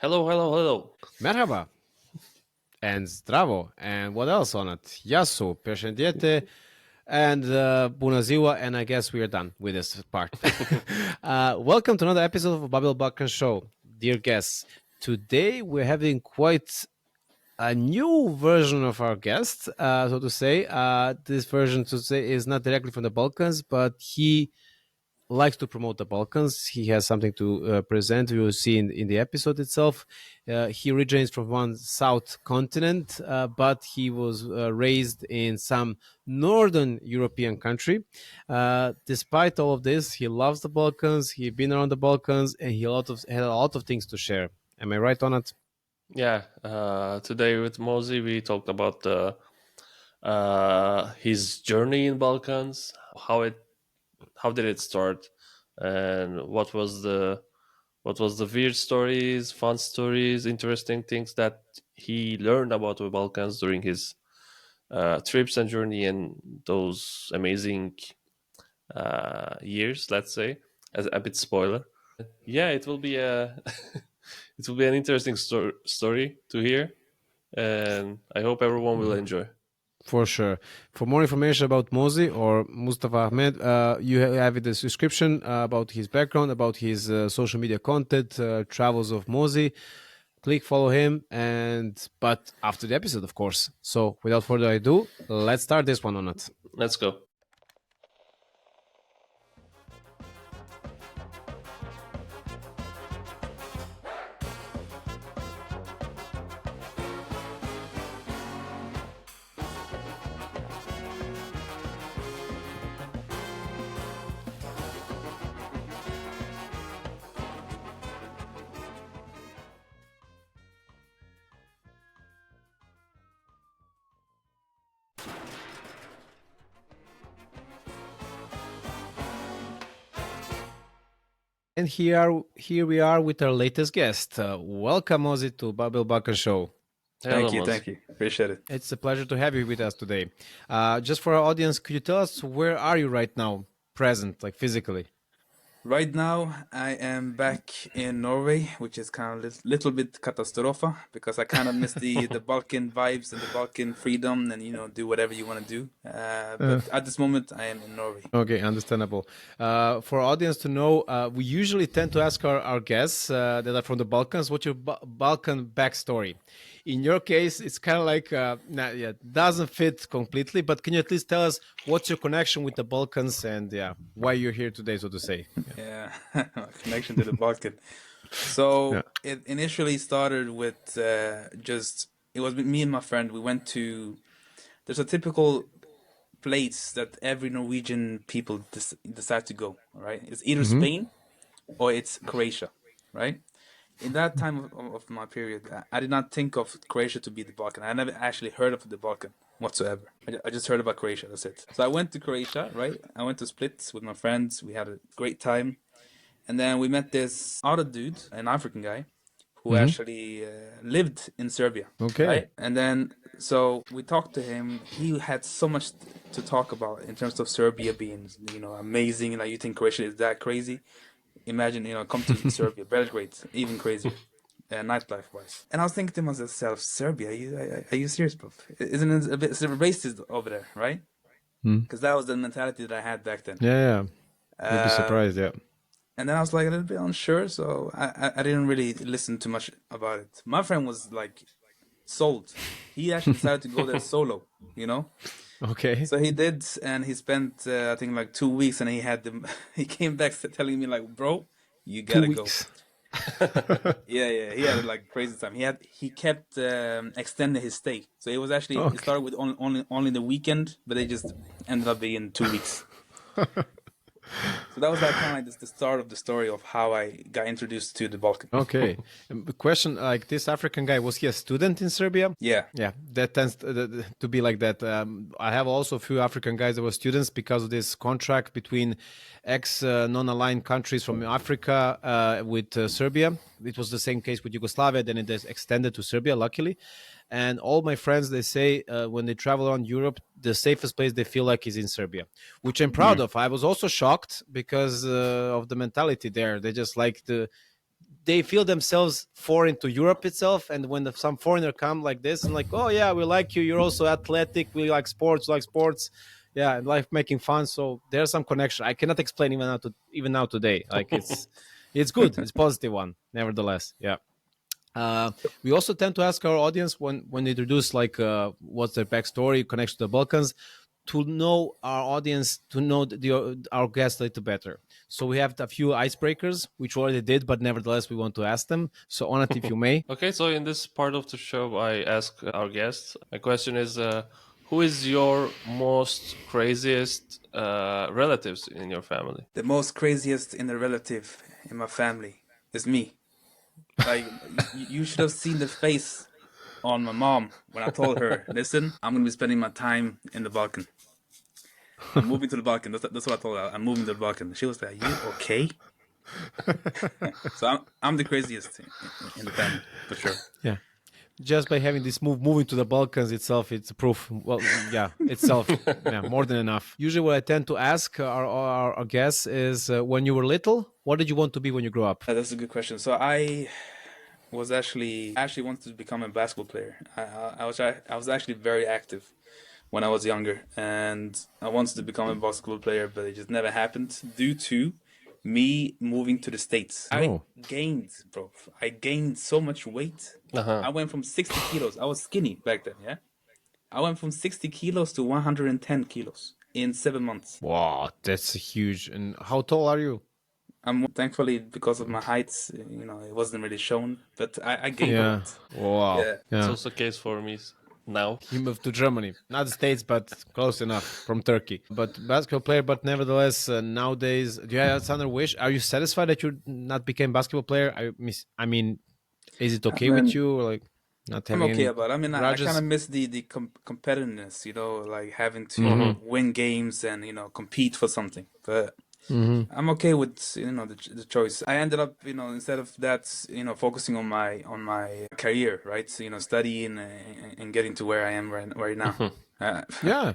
Hello, hello, hello. Merhaba and zdravo and what else on it? Yasu, peshendete and bună ziua, and I guess we are done with this part. Welcome to another episode of Babylon Balkan Show, dear guests. Today we're having quite a new version of our guest, so to say. This version, to say, is not directly from the Balkans, but he likes to promote the Balkans. He has something to present. We will see in the episode itself. He originates from one south continent, but he was raised in some northern European country. Despite all of this, he loves the Balkans. He's been around the Balkans, and had a lot of things to share. Am I right on it? Yeah, today with Mozzy we talked about his journey in Balkans, how did it start, and what was the weird stories, fun stories, interesting things that he learned about the Balkans during his trips and journey and those amazing years. Let's say, as a bit spoiler. Yeah, it will be a it will be an interesting story to hear, and I hope everyone will enjoy. For sure. For more information about Mozzy or Mustafa Ahmed, you have in the description about his background, about his social media content, travels of Mozzy. Click follow him, but after the episode, of course. So without further ado, let's start this one on it. Let's go. And here we are with our latest guest. Welcome, Mozzy, to Babylon Balkan Show. Hello, Thank you. Appreciate it. It's a pleasure to have you with us today. Just for our audience, could you tell us where are you right now, present, like physically? Right now, I am back in Norway, which is kind of little bit catastrofa because I kind of miss the Balkan vibes and the Balkan freedom and do whatever you want to do. But at this moment, I am in Norway. Okay, understandable. For our audience to know, we usually tend to ask our guests that are from the Balkans, what's your Balkan backstory? In your case, it's kind of like, doesn't fit completely, but can you at least tell us what's your connection with the Balkans and why you're here today, so to say? Yeah, connection to the Balkan. So it initially started with it was with me and my friend. We went to, there's a typical place that every Norwegian people decide to go, right? It's either Spain or it's Croatia, right? In that time of my period, I did not think of Croatia to be the Balkan. I never actually heard of the Balkan whatsoever. I just heard about Croatia, that's it. So I went to Croatia, right? I went to Split with my friends. We had a great time. And then we met this other dude, an African guy, who actually lived in Serbia. Okay. Right? And then, so we talked to him. He had so much to talk about in terms of Serbia being, amazing. Like, you think Croatia is that crazy? Imagine, come to Serbia, Belgrade, even crazier, nightlife wise. And I was thinking to myself, Serbia, are you serious, bro? Isn't it a bit racist over there, right? Because that was the mentality that I had back then. Yeah. You'd be surprised, yeah. And then I was like a little bit unsure, so I didn't really listen too much about it. My friend was like sold. He actually decided to go there solo, Okay. So he did, and he spent I think like 2 weeks, and he came back telling me like, bro, you gotta 2 go. weeks. Yeah, he had like crazy time. He kept extending his stay, so it was actually it started with only the weekend, but it just ended up being 2 weeks. So that was like kind of like the start of the story of how I got introduced to the Balkans. Okay. The question, like this African guy, was he a student in Serbia? Yeah. Yeah, that tends to be like that. I have also a few African guys that were students because of this contract between non-aligned countries from Africa with Serbia. It was the same case with Yugoslavia, then it is extended to Serbia, luckily. And all my friends, they say when they travel around Europe, the safest place they feel like is in Serbia, which I'm proud of. I was also shocked because of the mentality there. They just like they feel themselves foreign to Europe itself. And when some foreigner come like this and like, oh yeah, we like you. You're also athletic. We like sports. Like sports. Yeah, and life making fun. So there's some connection. I cannot explain even now today. Like it's good. It's positive one. Nevertheless, yeah. We also tend to ask our audience when they introduce like what's their backstory, connection to the Balkans, to know our audience, to know our guests a little better. So we have a few icebreakers, which we already did, but nevertheless we want to ask them. So Onat, if you may. Okay, so in this part of the show, I ask our guests. My question is, who is your most craziest relatives in your family? The most craziest in the relative in my family is me. Like, you should have seen the face on my mom when I told her, listen, I'm going to be spending my time in the Balkan. I'm moving to the Balkan. That's what I told her. I'm moving to the Balkan. She was like, you okay? So I'm the craziest in the family, for sure. Yeah. Just by having this moving to the Balkans itself, it's a proof. Well, yeah, itself, yeah, more than enough. Usually, what I tend to ask our guests is, when you were little, what did you want to be when you grew up? That's a good question. So I actually wanted to become a basketball player. I was actually very active when I was younger, and I wanted to become a basketball player, but it just never happened due to me moving to the States. Oh. I gained so much weight. I went from 60 kilos. I was skinny back then, yeah? I went from 60 kilos to 110 kilos in 7 months. Wow, that's huge. And how tall are you? I'm thankfully, because of my heights, it wasn't really shown, but I gained weight. Wow. Yeah. It's also the case for me now. You moved to Germany, not the States, but close enough, from Turkey. But basketball player, but nevertheless, nowadays, do you have another wish? Are you satisfied that you not became basketball player? I mean, is it okay with you? Or like not I'm having okay any about it. I mean, I grudges? kind of miss the competitiveness, like having to win games and, compete for something. But I'm okay with, the choice. I ended up, instead of that, focusing on my career, right? So, studying and getting to where I am right now. Yeah.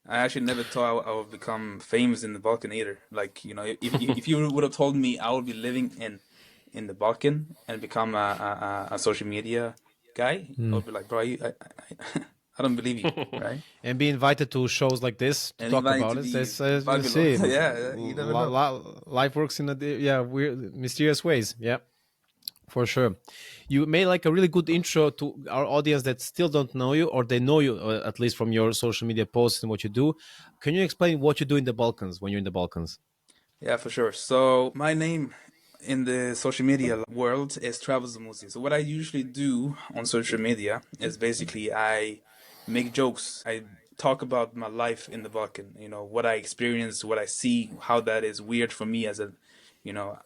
I actually never thought I would become famous in the Balkan either. Like, if you would have told me I would be living in the Balkan and become a social media guy, I would be like, bro, I don't believe you, right? And be invited to shows like this to And talk invited about to it. be That's, Babylon. you see, Yeah, you never know. life works in weird, mysterious ways. Yeah, for sure. You made like a really good intro to our audience that still don't know you, or they know you at least from your social media posts and what you do. Can you explain what you do in the Balkans when you're in the Balkans? Yeah, for sure. So my name in the social media world is Travels Mozzy. So what I usually do on social media is basically I make jokes. I talk about my life in the Balkan, what I experience, what I see, how that is weird for me as a,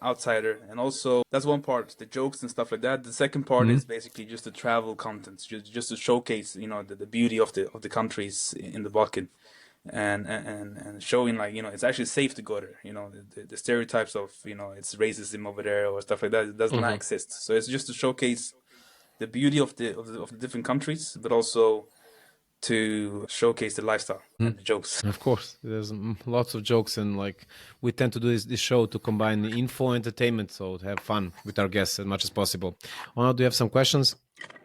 outsider. And also that's one part, the jokes and stuff like that. The second part is basically just the travel content, just to showcase, the beauty of the countries in the Balkan. And showing like it's actually safe to go there. The stereotypes of it's racism over there or stuff like that, it does not exist. So it's just to showcase the beauty of the different countries, but also to showcase the lifestyle and the jokes. Of course, there's lots of jokes, and like we tend to do this show to combine info and entertainment, so to have fun with our guests as much as possible. Ona, do you have some questions?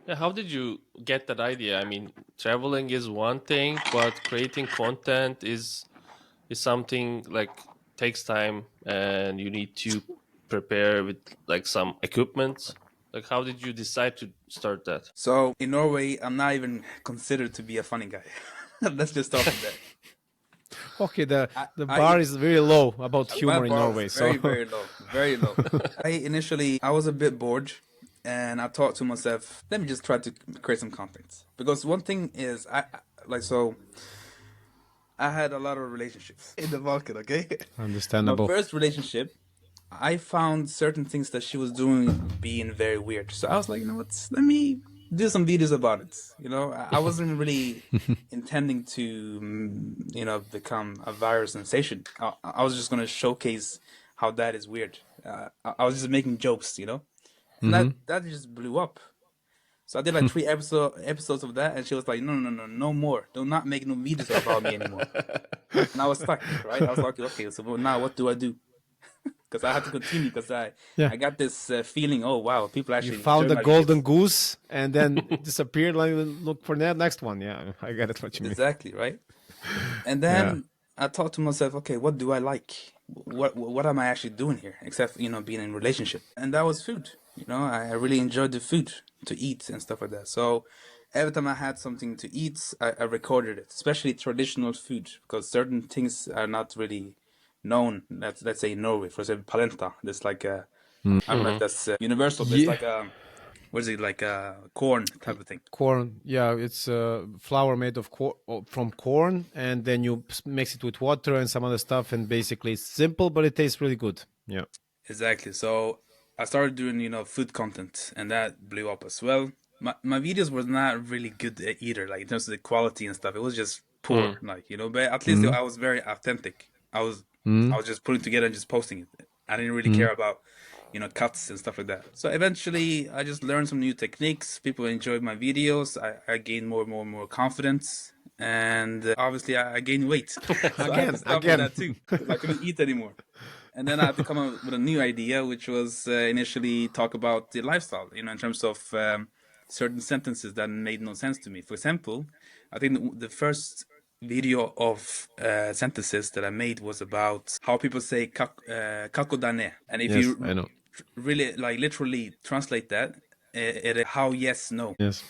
Yeah, how did you get that idea? I mean, traveling is one thing, but creating content is something like takes time, and you need to prepare with like some equipment. Like, how did you decide to start that? So in Norway, I'm not even considered to be a funny guy. Let's just start with that. Okay, the bar is very low about My humor in bar Norway. was So very low, very low. I was a bit bored, and I thought to myself, let me just try to create some content. Because one thing is, I had a lot of relationships in the Balkan. Okay, my understandable. first relationship, I found certain things that she was doing being very weird. So I was like, what? Let me do some videos about it. I wasn't really intending to, become a viral sensation. I was just gonna showcase how that is weird. I was just making jokes, and that just blew up. So I did like 3 episodes of that, and she was like, no more. Do not make no videos about me anymore. And I was stuck, right? I was like, okay, so now what do I do? because I had to continue because Yeah. I got this feeling. Oh wow, people You actually found enjoy the my golden videos. goose and then it disappeared. Like, look for that next one. Yeah, I get it. What you mean? Exactly, right? And Yeah. then I thought to myself, okay, what do I like? What am I actually doing here, except being in a relationship? And that was food. I really enjoyed the food to eat and stuff like that. So every time I had something to eat, I recorded it, especially traditional food, because certain things are not really known. Let's say in Norway, for example, palenta. There's like a I don't know if Hmm. that's universal, but it's Yeah. like a what is it, like a corn type of thing. Corn. Yeah, it's flour made of from corn, and then you mix it with water and some other stuff, and basically it's simple, but it tastes really good. Yeah. Exactly. So I started doing, food content, and that blew up as well. My videos were not really good either, like in terms of the quality and stuff. It was just poor, Mm. like, but at least Mm. I was very authentic. I Mm. was just putting together and just posting it. I didn't really Mm. care about, cuts and stuff like that. So eventually I just learned some new techniques. People enjoyed my videos. I gained more and more and more confidence. And obviously I gained weight. So I had to stop with Again. that too, because I couldn't eat anymore. And then I had to come up with a new idea, which was initially talk about the lifestyle, in terms of certain sentences that made no sense to me. For example, I think the first video of sentences that I made was about how people say kakodane. And if Yes, you I know. really, like, literally translate that, it is how, yes, no. Yes.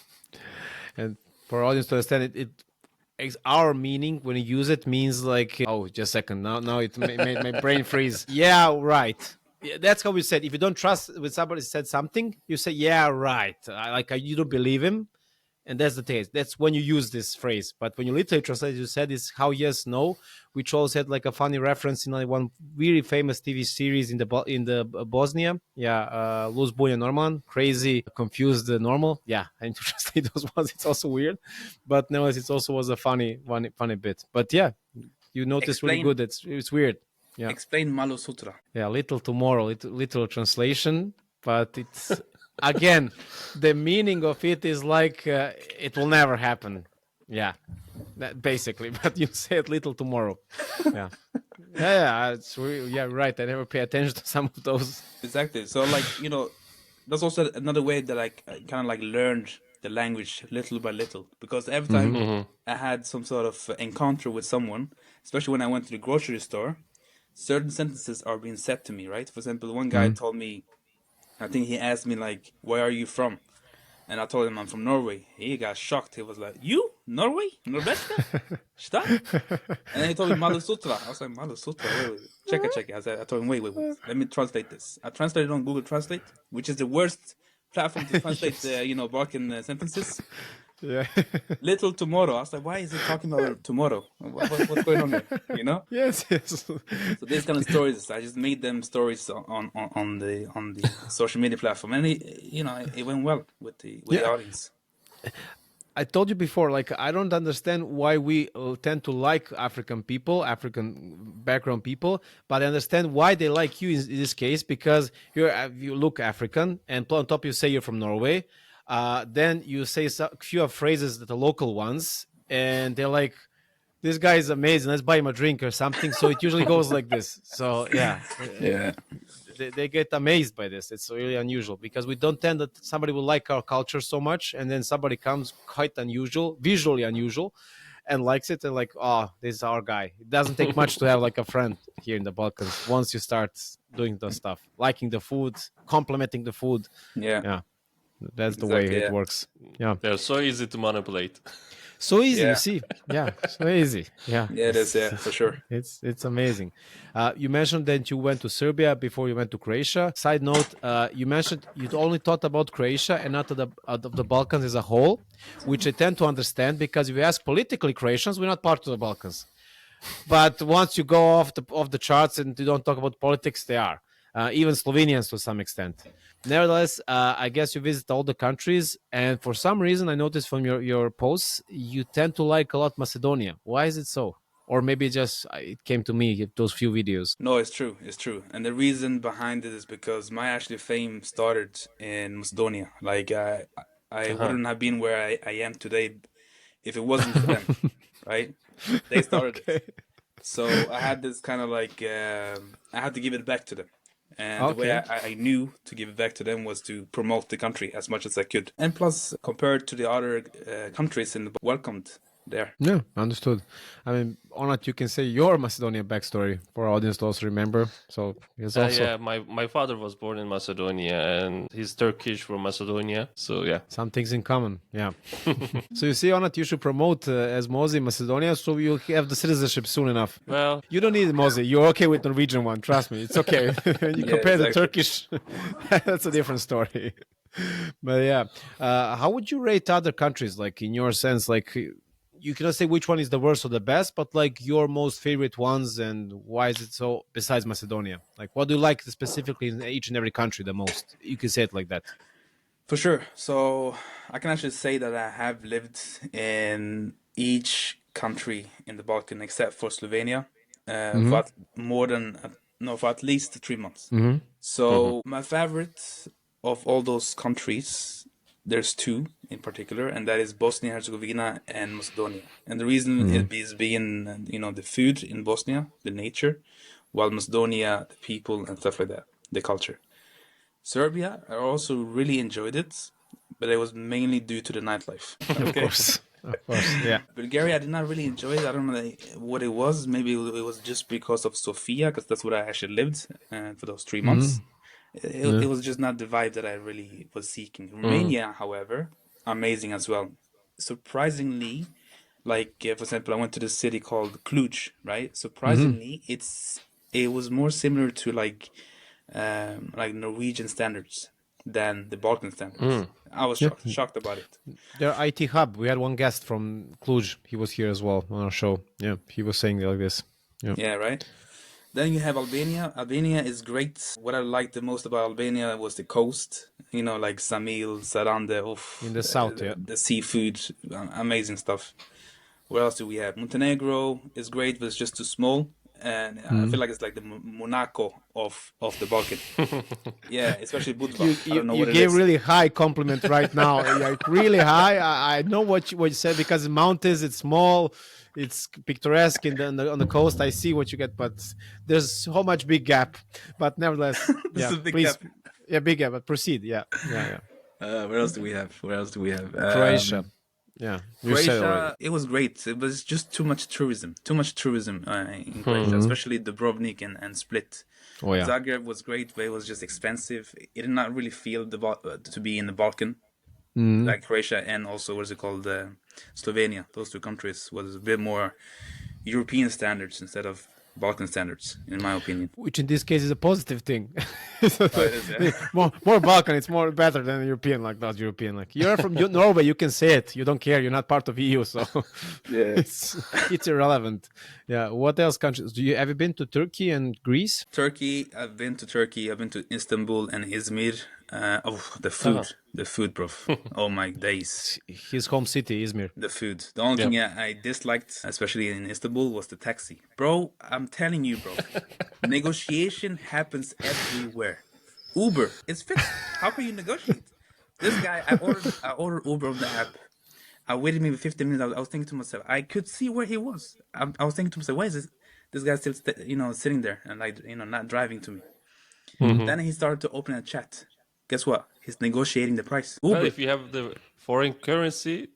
And for our audience to understand our meaning when you use it means like, oh, just a second. Now it made my brain freeze. Yeah, right. Yeah, that's how we said. If you don't trust when somebody said something, you say, yeah, right. You don't believe him. And that's the case. That's when you use this phrase. But when you literally translate, you said is how, yes, no, which also had like a funny reference in like one very famous TV series in the Bosnia. Yeah, Luz Bunja Norman, crazy, confused, normal. Yeah, I need to translate those ones. It's also weird, but nevertheless, it also was a funny bit. But yeah, you notice really Explain good. It's weird. Yeah, explain Malo Sutra. yeah, little tomorrow, little translation, but it's again the meaning of it is like it will never happen. Yeah, basically. But you say it little tomorrow. Yeah, yeah, it's really, yeah, right. I never pay attention to some of those. Exactly. So, like, that's also another way that I kind of like learned the language little by little, because every time Hmm. I had some sort of encounter with someone, especially when I went to the grocery store, certain sentences are being said to me, right? For example, one guy Mm. told me, I think he asked me, like, where are you from? And I told him I'm from Norway. He got shocked. He was like, you? Norway? Norweska? Šta? And then he told me Malusutra. I was like, Malusutra? Wait. Check it. I told him, wait. Let me translate this. I translated on Google Translate, which is the worst platform to translate, Yes. Balkan sentences. Yeah. Little tomorrow. I was like, why is he talking about tomorrow? What's going on here? Yes. Yes. So these kind of stories, I just made them stories on the social media platform, and it went well with the Yeah. audience. I told you before, like I don't understand why we tend to like African people, African background people, but I understand why they like you in this case because you look African, and on top you say you're from Norway. Then you say a few phrases that are local ones, and they're like, "This guy is amazing. Let's buy him a drink or something." So it usually goes like this. So yeah, Yeah. they get amazed by this. It's really unusual because we don't tend that somebody will like our culture so much, and then somebody comes quite unusual, visually unusual, and likes it, and like, oh, this is our guy. It doesn't take much to have like a friend here in the Balkans. Once you start doing the stuff, liking the food, complimenting the food, Yeah. yeah, that's the way Exactly. it Yeah. works. Yeah, They're so easy to manipulate. so easy. You Yeah. see, yeah, so easy. Yeah, Yeah, it is. Yeah, for sure. it's amazing. You mentioned that you went to Serbia before you went to Croatia. Side note, you mentioned you only thought about Croatia and not of the Balkans as a whole, which I tend to understand because if you ask politically Croatians, we're not part of the Balkans. But once you go off the charts and you don't talk about politics, they are. Even Slovenians to some extent. Nevertheless, I guess you visit all the countries, and for some reason, I noticed from your posts, you tend to like a lot Macedonia. Why is it so? Or maybe just it came to me those few videos. No, it's true. It's true. And the reason behind it is because my actually fame started in Macedonia. Like, I Uh-huh. wouldn't have been where I am today if it wasn't for them, right? They started it. Okay. So I had this kind of like, I had to give it back to them. And the way Okay. I knew to give back to them was to promote the country as much as I could. And plus, compared to the other countries in the welcomed there. Yeah, understood. I mean, Onat, you can say your Macedonian backstory for our audience to also remember. So it's also Yeah, my father was born in Macedonia and he's Turkish from Macedonia. So yeah. some things in common. Yeah. So you see, Onat, you should promote as Mozzy Macedonia, so you have the citizenship soon enough. Well, You don't need Mozzy. You're okay with Norwegian one. Trust me, it's okay. When you Yeah, compare the exactly. Turkish, that's a different story. But yeah, how would you rate other countries? Like in your sense, like you cannot say which one is the worst or the best, but like your most favorite ones, and why is it so? Besides Macedonia, like what do you like specifically in each and every country the most? You can say it like that. For sure. So I can actually say that I have lived in each country in the Balkan except for Slovenia for more than no, for at least 3 months. So my favorite of all those countries, there's two in particular, and that is Bosnia Herzegovina and Macedonia. And the reason is being the food in Bosnia, the nature, while Macedonia, the people and stuff like that, the culture. Serbia, I also really enjoyed it, but it was mainly due to the nightlife. Of course, yeah. Bulgaria, I did not really enjoy it. I don't know what it was. Maybe it was just because of Sofia, because that's where I actually lived for those 3 months. It was just not the vibe that I really was seeking. Romania, however, amazing as well. Surprisingly, like for example, I went to the city called Cluj, right? Surprisingly, it was more similar to like Norwegian standards than the Balkan standards. I was shocked about it. Their IT hub. We had one guest from Cluj. He was here as well on our show. Yeah, he was saying like this. Yeah. Yeah, right. Then you have Albania. Albania is great. What I liked the most about Albania was the coast. Like Samil, Sarande, In the south, yeah. the seafood, amazing stuff. What else do we have? Montenegro is great, but it's just too small. And I feel like it's like the Monaco of the Balkan. Yeah, especially Budva. I don't know You what it gave is. really high compliment right now. Like really high. I know what you said, because the mountains, it's small, it's picturesque on the coast. I see what you get, but there's so much big gap. But nevertheless, This yeah, is a big please, gap. yeah, big gap. But proceed. Yeah, yeah, yeah. Where else do we have? Croatia. Yeah, you said already. Croatia, it was great. It was just too much tourism. In Croatia, especially Dubrovnik and Split. Oh yeah. Zagreb was great, but it was just expensive. It did not really feel to be in the Balkan, like Croatia and also what's it called, Slovenia. Those two countries was a bit more European standards instead of Balkan standards, in my opinion. Which in this case is a positive thing. Oh, it is, yeah. more Balkan, it's more better than European, like not European. Like you're from Norway, you can say it. You don't care. You're not part of EU, so Yeah. it's irrelevant. Yeah. What else countries? Have you been to Turkey and Greece? Turkey, I've been to Turkey. I've been to Istanbul and Izmir. The food, bro. Oh my days. His home city, Izmir. The food. The only thing I disliked, especially in Istanbul, was the taxi. Bro, I'm telling you, bro. Negotiation happens everywhere. Uber, it's fixed. How can you negotiate? This guy, I ordered Uber on the app. I waited maybe 15 minutes. I was thinking to myself, I could see where he was. I was thinking to myself, why is this guy still, sitting there and not driving to me? Then he started to open a chat. Guess what? He's negotiating the price. Uber. Well, if you have the foreign currency,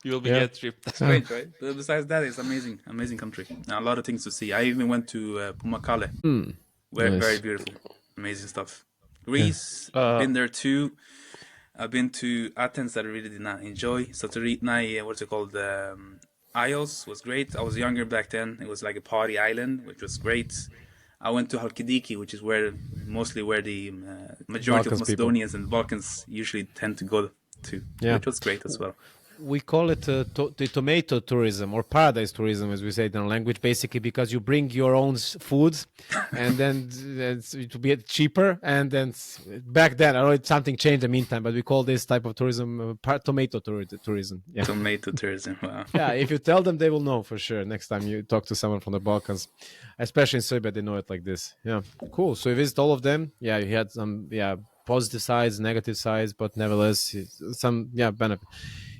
you will be get tripped. It's great, right? But besides that, it's amazing country. A lot of things to see. I even went to Pumakale. Very beautiful, amazing stuff. Greece, been there too. I've been to Athens that I really did not enjoy. Saturday, what's it called? Ios was great. I was younger back then. It was like a party island, which was great. I went to Halkidiki, which is mostly where the majority Balkans of Macedonians and Balkans usually tend to go to, which was great as well. We call it the tomato tourism, or paradise tourism, as we say it in our language, basically because you bring your own food, and then to be cheaper. And then back then, I don't know if something changed in the meantime, but we call this type of tourism tomato tourism. Yeah. Tomato tourism. Wow. Yeah, if you tell them, they will know for sure. Next time you talk to someone from the Balkans, especially in Serbia, they know it like this. Yeah, cool. So you visit all of them. Yeah, you had some positive sides, negative sides, but nevertheless some benefit.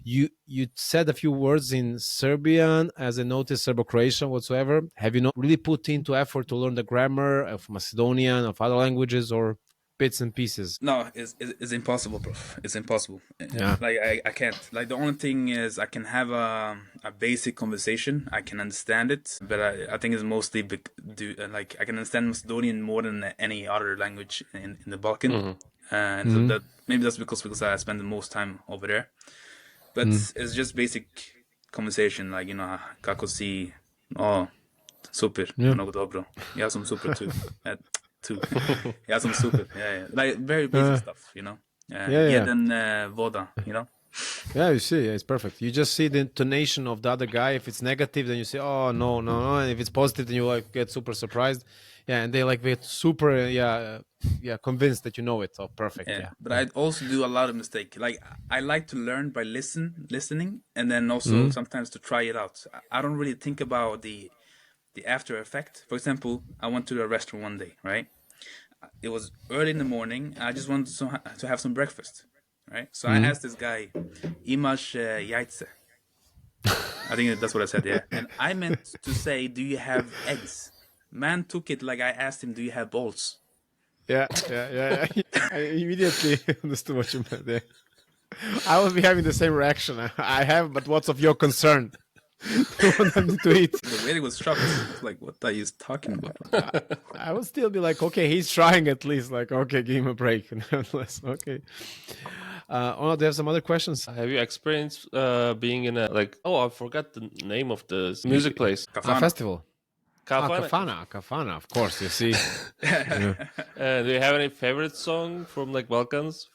You said a few words in Serbian, as I noticed, Serbo-Croatian whatsoever. Have you not really put into effort to learn the grammar of Macedonian, of other languages, or bits and pieces? No, it's impossible, bro. It's impossible. Yeah. Like I can't. Like the only thing is I can have a basic conversation. I can understand it, but I think it's mostly like I can understand Macedonian more than any other language in the Balkan. And so that maybe that's because I spend the most time over there. But it's just basic conversation, like kako si, oh, super, mnogo dobro. Ja sam super too. Too. Ja sam super. Yeah. Like very basic stuff, Jedan voda, Yeah, you see, it's perfect. You just see the intonation of the other guy. If it's negative, then you say, "Oh no, no, no," and if it's positive, then you like get super surprised. Yeah, and they like get super, convinced that you know it. Oh, perfect. Yeah. But I also do a lot of mistake. Like I like to learn by listening, and then also sometimes to try it out. I don't really think about the after effect. For example, I went to a restaurant one day, right? It was early in the morning. I just wanted to have some breakfast, right? So I asked this guy, "Imaš jajce?" I think that's what I said, yeah. And I meant to say, "Do you have eggs?" Man took it like I asked him, "Do you have balls?" Yeah. I immediately understood what you meant there. I will be having the same reaction. I have, but what's of your concern? To eat. The waiter was shocked. Was like, what are you talking about? I would still be like, okay, he's trying at least. Like, okay, give him a break. Okay. Oh, do you have some other questions? Have you experienced being in a I forgot the name of the music place. A festival. Kafana. Kafana, of course, you see. Do you have any favorite song from Balkans?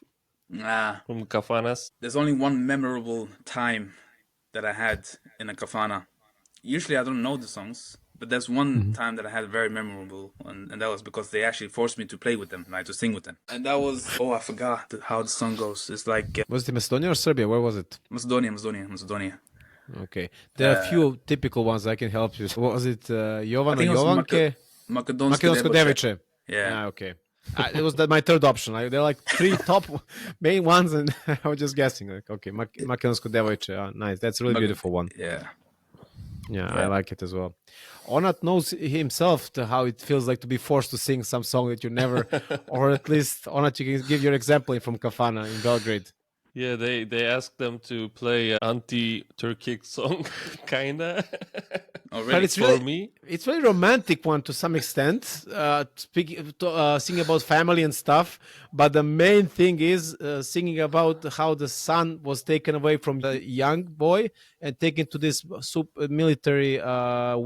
Nah. From Kafanas? There's only one memorable time that I had in a kafana. Usually I don't know the songs, but there's one time that I had very memorable, and that was because they actually forced me to play with them, like to sing with them. And that was, I forgot how the song goes. It's like... was it Macedonia or Serbia? Where was it? Macedonia. Okay. There are a few typical ones I can help you. What was it? Jovano Jovanke? Makedonsko Deviče. Yeah. Okay. It was my third option. They're like three top main ones, and I was just guessing. Like, okay, Makedonsko Deviče. Nice. That's a really beautiful one. Yeah. Yeah, I like it as well. Onat knows himself how it feels like to be forced to sing some song that you never, or at least, Onat, you can give your example from Kafana in Belgrade. Yeah, they asked them to play anti-Turkic song, kinda. Already for me, it's very romantic one to some extent. Singing about family and stuff, but the main thing is singing about how the son was taken away from the young boy and taken to this military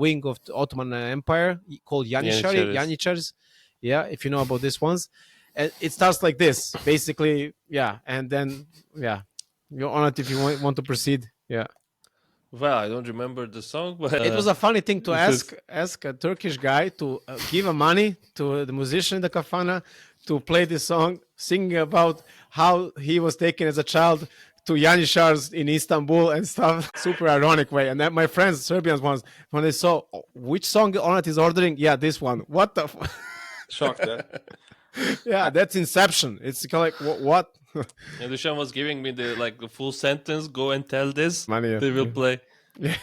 wing of the Ottoman Empire called Yaniçaris. Yeah, if you know about these ones. And it starts like this, basically, and then, you're on it if you want to proceed, Well, I don't remember the song, but... it was a funny thing to ask a Turkish guy to give money to the musician in the kafana to play this song, singing about how he was taken as a child to Yaniçars in Istanbul and stuff. Super ironic way. And then my friends, Serbians ones, when they saw which song Onat is ordering, this one. What the... Shocked, yeah? Yeah, that's Inception. It's kind of like, what? And Dushan was giving me the full sentence, go and tell this, Money, they will play. Yeah.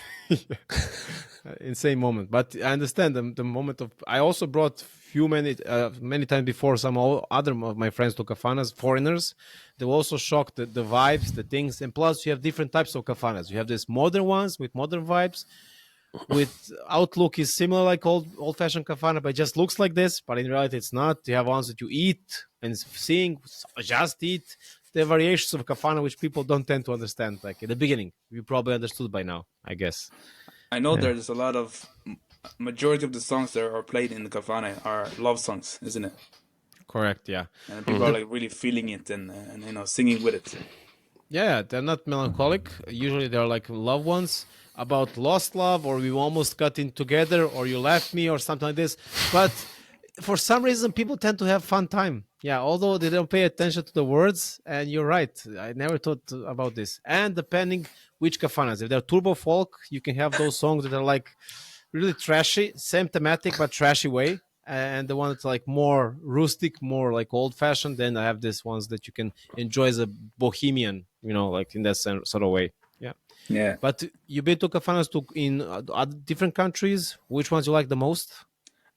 Insane moment. But I understand the moment of... I also brought many times before some other of my friends to kafanas, foreigners. They were also shocked at the vibes, the things. And plus, you have different types of kafanas. You have these modern ones with modern vibes. With outlook is similar like old-fashioned kafana, but it just looks like this, but in reality it's not. You have ones that you eat and sing, just eat. There are variations of kafana which people don't tend to understand. Like in the beginning, you probably understood by now, I guess. I know there's a lot of... majority of the songs that are played in the kafana are love songs, isn't it? Correct, yeah. And people are like really feeling it and singing with it. Yeah, they're not melancholic. Usually they're like loved ones, about lost love, or we almost got in together, or you left me, or something like this. But for some reason, people tend to have fun time. Yeah, although they don't pay attention to the words. And you're right. I never thought about this. And depending which kafanas. If they're turbo folk, you can have those songs that are like really trashy, same thematic, but trashy way. And the one that's like more rustic, more like old-fashioned, then I have these ones that you can enjoy as a bohemian, like in that sort of way. Yeah. Yeah. But you've been to kafanas in other different countries. Which ones you like the most?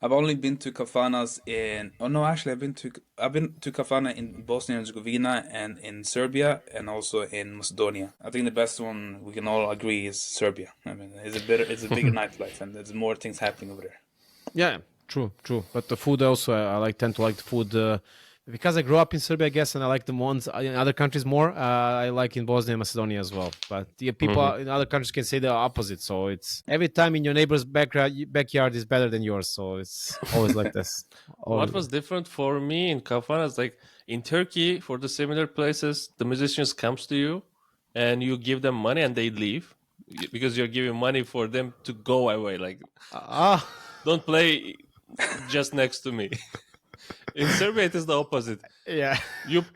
I've only been to kafanas in. Oh no, actually, I've been to kafana in Bosnia and Herzegovina and in Serbia and also in Macedonia. I think the best one we can all agree is Serbia. I mean, it's a bigger nightlife and there's more things happening over there. Yeah, true, true. But the food also, I like tend to like the food because I grew up in Serbia, I guess, and I like the ones in other countries more. I like in Bosnia and Macedonia as well. But the people Mhm. in other countries can say the opposite. So it's every time in your neighbor's backyard is better than yours. So it's always like this. What Always. was different for me in kafanas, like in Turkey, for the similar places, the musicians comes to you and you give them money and they leave because you're giving money for them to go away. Like, Ah, don't play just next to me. In Serbia, it is the opposite. yeah.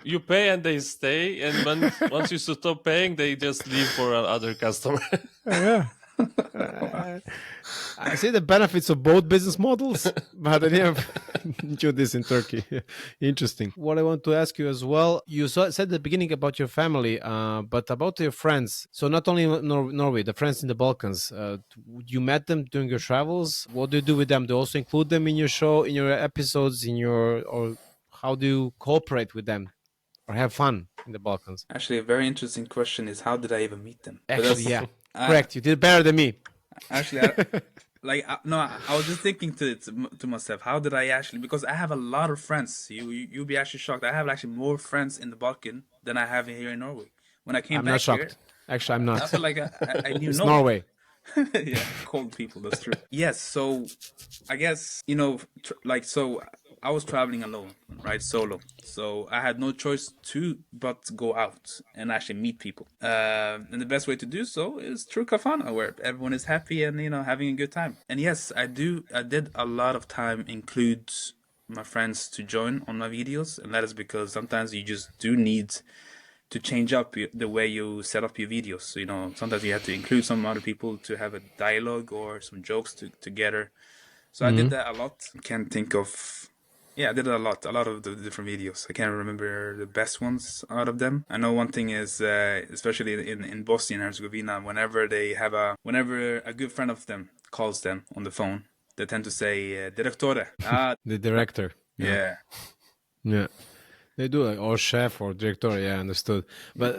You pay and they stay, and once you stop paying, they just leave for another customer. Yeah. I see the benefits of both business models, but I didn't do this in Turkey. Interesting. What I want to ask you as well, you said at the beginning about your family, but about your friends. So not only Norway, the friends in the Balkans, you met them during your travels. What do you do with them? Do you also include them in your show, in your episodes, or how do you cooperate with them or have fun in the Balkans? Actually, a very interesting question is how did I even meet them? But Actually, that's yeah, I, correct. You did better than me. actually no, I was just thinking to myself, how did I actually? Because I have a lot of friends. You'll be actually shocked. I have actually more friends in the Balkan than I have here in Norway. When I came I'm not back here, shocked. Actually, I'm I not. felt like I knew It's no one. Norway. Yeah, cold people. That's true. Yes, so I guess so. I was traveling alone, right, solo. So I had no choice to but go out and actually meet people. And the best way to do so is through kafana, where everyone is happy and having a good time. And yes, I do. I did a lot of time include my friends to join on my videos, and that is because sometimes you just do need to change up the way you set up your videos. So, sometimes you have to include some other people to have a dialogue or some jokes together. So I did that a lot. Can't think of. Yeah, I did it a lot of the different videos. I can't remember the best ones out of them. I know one thing is, especially in Bosnia and Herzegovina, whenever a good friend of them calls them on the phone, they tend to say, "Direttore." Ah, The director. Yeah. yeah. Yeah. They do, like, or chef or director. Yeah, understood. But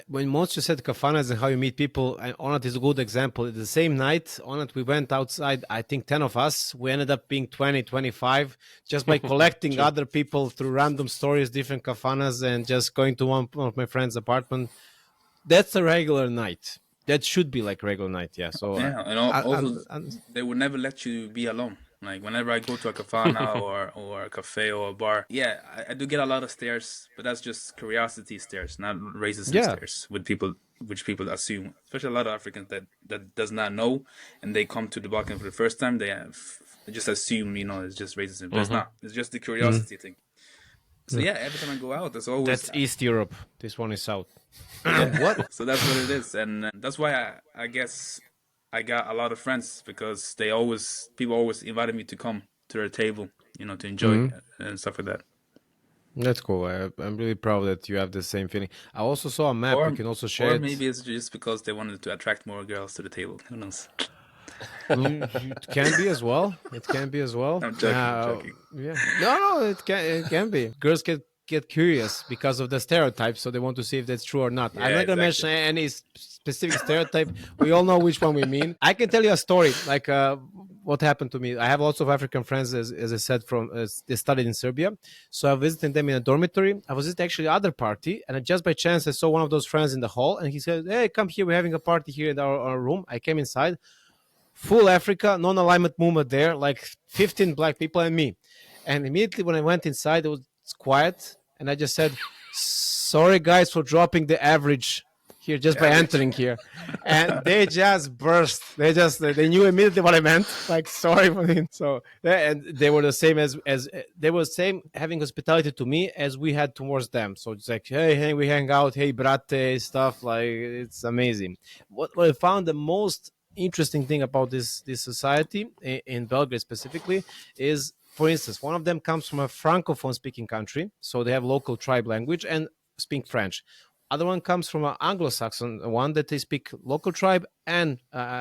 when Mozzy said kafanas and how you meet people, Onat is a good example. The same night, Onat, we went outside, I think 10 of us. We ended up being 20, 25, just by collecting other people through random stories, different kafanas, and just going to one of my friend's apartment. That's a regular night. That should be like regular night. Yeah. So, Yeah, and also they would never let you be alone. Like whenever I go to a kafana or a cafe or a bar, yeah, I do get a lot of stares, but that's just curiosity stares, not racism yeah. stares with people, which people assume, especially a lot of Africans that does not know, and they come to the Balkan for the first time, they just assume it's just racism, but it's not. It's just the curiosity thing. So yeah, every time I go out, there's always That's East Europe. This one is South. yeah. What? So that's what it is, and that's why I guess I got a lot of friends because people always invited me to come to their table, to enjoy and stuff like that. That's cool. I'm really proud that you have the same feeling. I also saw a map. We can also share Or it. maybe it's just because they wanted to attract more girls to the table. Who knows? It can be as well. It can be as well. I'm joking. Yeah. No, it can be. Girls get curious because of the stereotypes, so they want to see if that's true or not. I'm Yeah, not gonna mention exactly. any specific stereotype. We all know which one we mean. I can tell you a story, like what happened to me. I have lots of African friends, as I said, they studied in Serbia. So I visited them in a dormitory. I was at actually other party, and just by chance I saw one of those friends in the hall, and he said, "Hey, come here. We're having a party here in our room." I came inside. Full Africa, non-alignment movement there, like 15 black people and me. And immediately when I went inside, it was quiet, and I just said, "Sorry, guys, for dropping the average here just by entering here." And they just burst. They knew immediately what I meant. Like, sorry for me. So and they were the same as they were the same having hospitality to me as we had towards them. So it's like, hey, we hang out, hey, brate, stuff like it's amazing. What I found the most interesting thing about this society in Belgrade specifically is, for instance, one of them comes from a francophone speaking country, so they have local tribe language and speak French. Other one comes from an Anglo-Saxon one that they speak local tribe and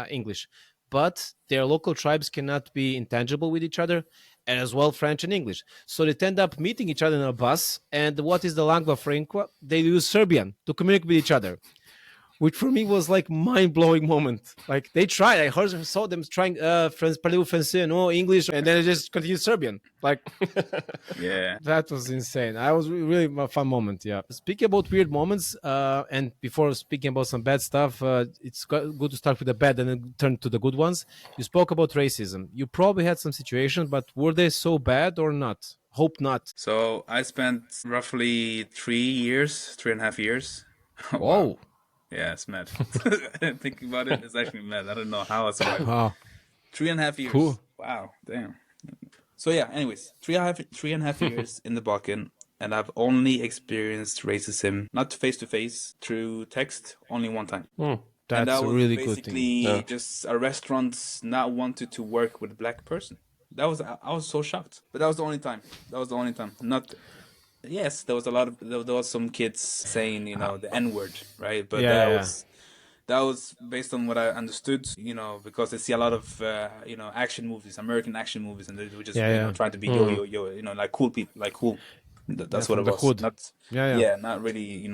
English, but their local tribes cannot be intangible with each other, and as well French and English. So they end up meeting each other in a bus. And what is the lingua franca? They use Serbian to communicate with each other, which for me was like mind-blowing moment. Like they tried, I heard, saw them trying parlez-vous français, no English, and then they just continued Serbian. Like Yeah. that was insane. I was really a fun moment. Yeah. Speaking about weird moments, and before speaking about some bad stuff, it's good to start with the bad and then turn to the good ones. You spoke about racism. You probably had some situations, but were they so bad or not? Hope not. So I spent roughly 3.5 years. Oh, wow. Whoa. Yeah, it's mad. Thinking about it, it's actually mad. I don't know how I survived. Wow. 3.5 years. Cool. Wow, damn. So yeah, anyways, 3.5 years in the Balkan, and I've only experienced racism, not face to face, through text, only one time. And That's that a was really good thing. basically just a restaurant not wanted to work with a black person. I was so shocked, but that was the only time. Not. Yes, there was a lot of there was some kids saying the N-word, right? But that was based on what I understood, because I see a lot of action movies, American action movies, and they were just trying to be yo, like cool people, like cool. That's what it the was. hood. Not not really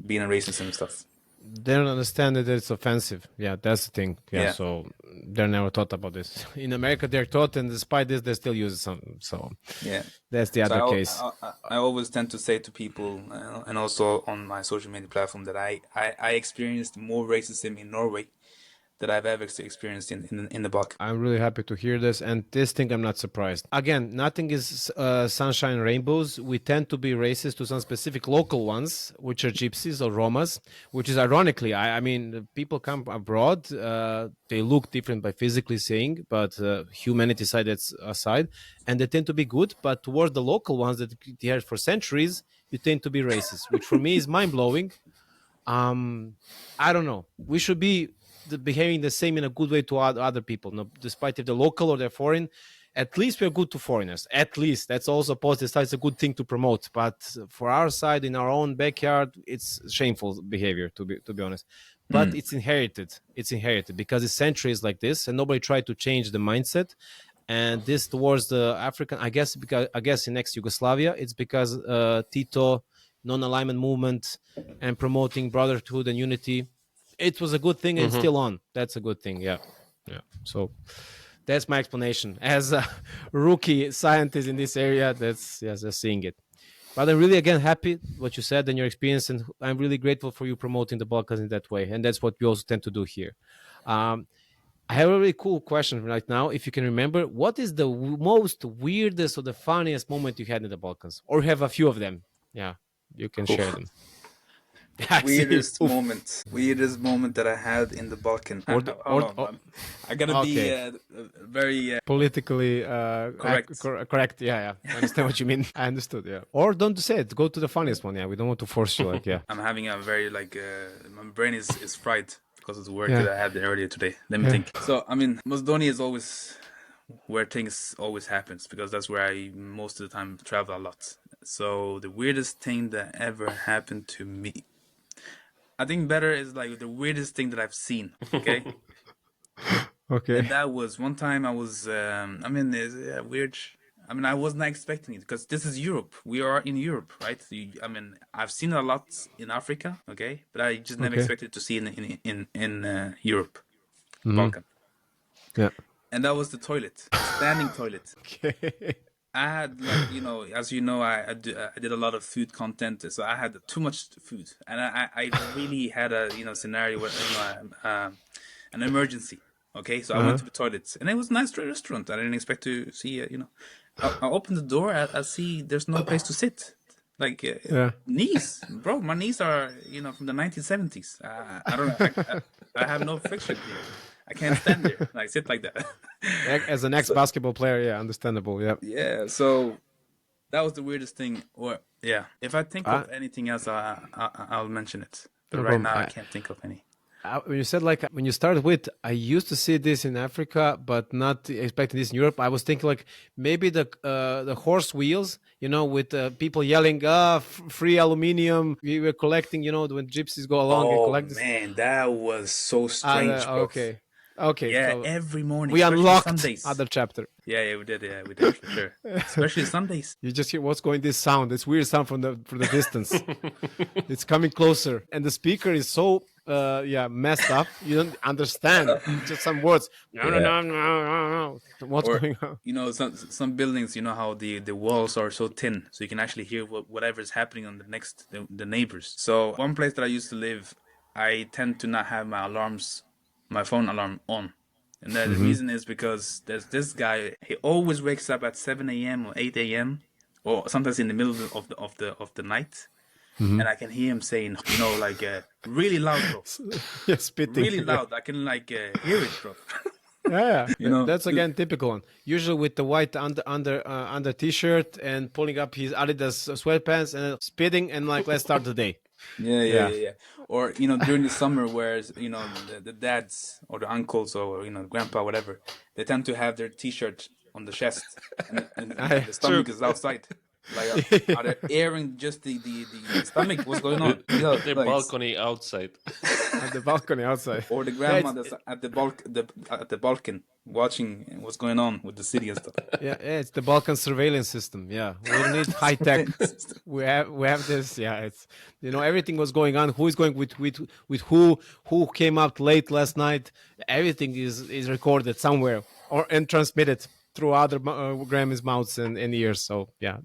being a racist and stuff. They don't understand that it's offensive. Yeah, that's the thing. Yeah. So they're never taught about this. In America, they're taught, and despite this, they still use some. So Yeah, that's the other case. I always tend to say to people, and also on my social media platform, that I experienced more racism in Norway that I've ever experienced in the Balkans. I'm really happy to hear this, and this thing I'm not surprised. Again, nothing is sunshine and rainbows. We tend to be racist to some specific local ones, which are gypsies or Romas, which is ironically, I mean, people come abroad, they look different by physically saying, but humanity side aside, and they tend to be good, but towards the local ones that they had for centuries, you tend to be racist, which for me is mind-blowing. I don't know. We should be behaving the same in a good way to other people, no, despite if they're local or they're foreign. At least we're good to foreigners. At least that's also positive side. It's a good thing to promote. But for our side, in our own backyard, it's shameful behavior, to be honest. But it's inherited. It's inherited because it's centuries like this, and nobody tried to change the mindset. And this towards the African, I guess in next Yugoslavia, it's because Tito non-alignment movement and promoting brotherhood and unity. It was a good thing, and it's still on. That's a good thing. Yeah. So that's my explanation as a rookie scientist in this area. That's just seeing it. But I'm really again happy what you said and your experience, and I'm really grateful for you promoting the Balkans in that way. And that's what we also tend to do here. I have a really cool question right now. If you can remember, what is the most weirdest or the funniest moment you had in the Balkans, or you have a few of them? Yeah, you can share them. Weirdest moment that I had in the Balkan. I gotta be very politically correct. Correct. Yeah. I understand what you mean. I understood. Yeah. Or don't say it. Go to the funniest one. Yeah. We don't want to force you. Like, yeah. I'm having a very my brain is fried because of the work that I had earlier today. Let me think. So I mean, Macedonia is always where things always happens because that's where I most of the time travel a lot. So the weirdest thing that ever happened to me, I think better is like the weirdest thing that I've seen. Okay. Okay. And that was one time I was. It's weird. I mean, I was not expecting it because this is Europe. We are in Europe, right? I've seen a lot in Africa, okay, but I just never expected to see in Europe, Balkan. Yeah. And that was the toilet, standing toilet. Okay. I had, as you know, I did a lot of food content, so I had too much food, and I really had a scenario where an emergency. Okay, so I went to the toilets, and it was a nice restaurant. I didn't expect to see I opened the door. I see there's no place to sit. Like knees, bro. My knees are from the 1970s. I don't know. I have no friction here. I can't stand there, like sit like that. As an ex-basketball player, yeah, understandable. Yeah. Yeah. So that was the weirdest thing. Or if I think of anything else, I'll mention it. But right now, I can't think of any. When you said like when you started with, I used to see this in Africa, but not expecting this in Europe. I was thinking like maybe the horse wheels, with people yelling, free aluminium. We were collecting, when gypsies go along and Oh collect this. man, that was so strange, bro. Okay. Yeah, So every morning, we especially unlocked Sundays. other chapter. Yeah, we did for sure. Especially Sundays. You just hear what's going this sound. This weird sound from the distance. It's coming closer, and the speaker is so messed up. You don't understand just some words. No. What's going on? Some buildings, how the walls are so thin, so you can actually hear whatever's happening on the neighbors. So one place that I used to live, I tend to not have my phone alarm on. And the reason is because there's this guy. He always wakes up at 7 a.m. or 8 a.m. or sometimes in the middle of the night, and I can hear him saying, really loud, bro. Yeah, spitting. Really loud. I can hear it, bro. Yeah. That's again typical one. Usually with the white under t-shirt and pulling up his Adidas sweatpants and spitting and let's start the day. Yeah. Or during the summer, where the dads or the uncles or the grandpa, whatever, they tend to have their t-shirt on the chest and the stomach is outside. Are they airing just the stomach? What's going on? The balcony outside. At the balcony outside. Or the grandma that's at the Balkan watching what's going on with the city and stuff. Yeah, it's the Balkan surveillance system. Yeah, we don't need high tech. we have this. Yeah, it's everything was going on. Who is going with who came out late last night? Everything is recorded somewhere and transmitted through other grandma's mouths and ears. So yeah.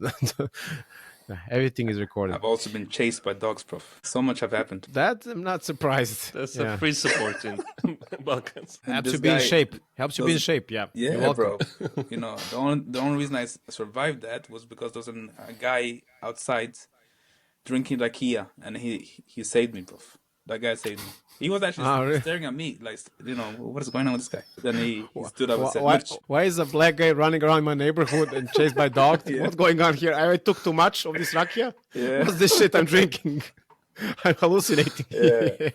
Everything is recorded. I've also been chased by dogs, prof. So much have happened. That I'm not surprised. That's a free support in Balkans. Helps you be in shape. Helps you be in shape. Yeah. Yeah, bro. The only reason I survived that was because there was a guy outside drinking rakia, and he saved me, prof. That guy saved me. He was actually staring at me like, what is going on with this guy? Then he stood up and said, why is a black guy running around my neighborhood and chased by dogs? What's going on here? I took too much of this rakia? Yeah. What's this shit I'm drinking? I'm hallucinating. Yeah.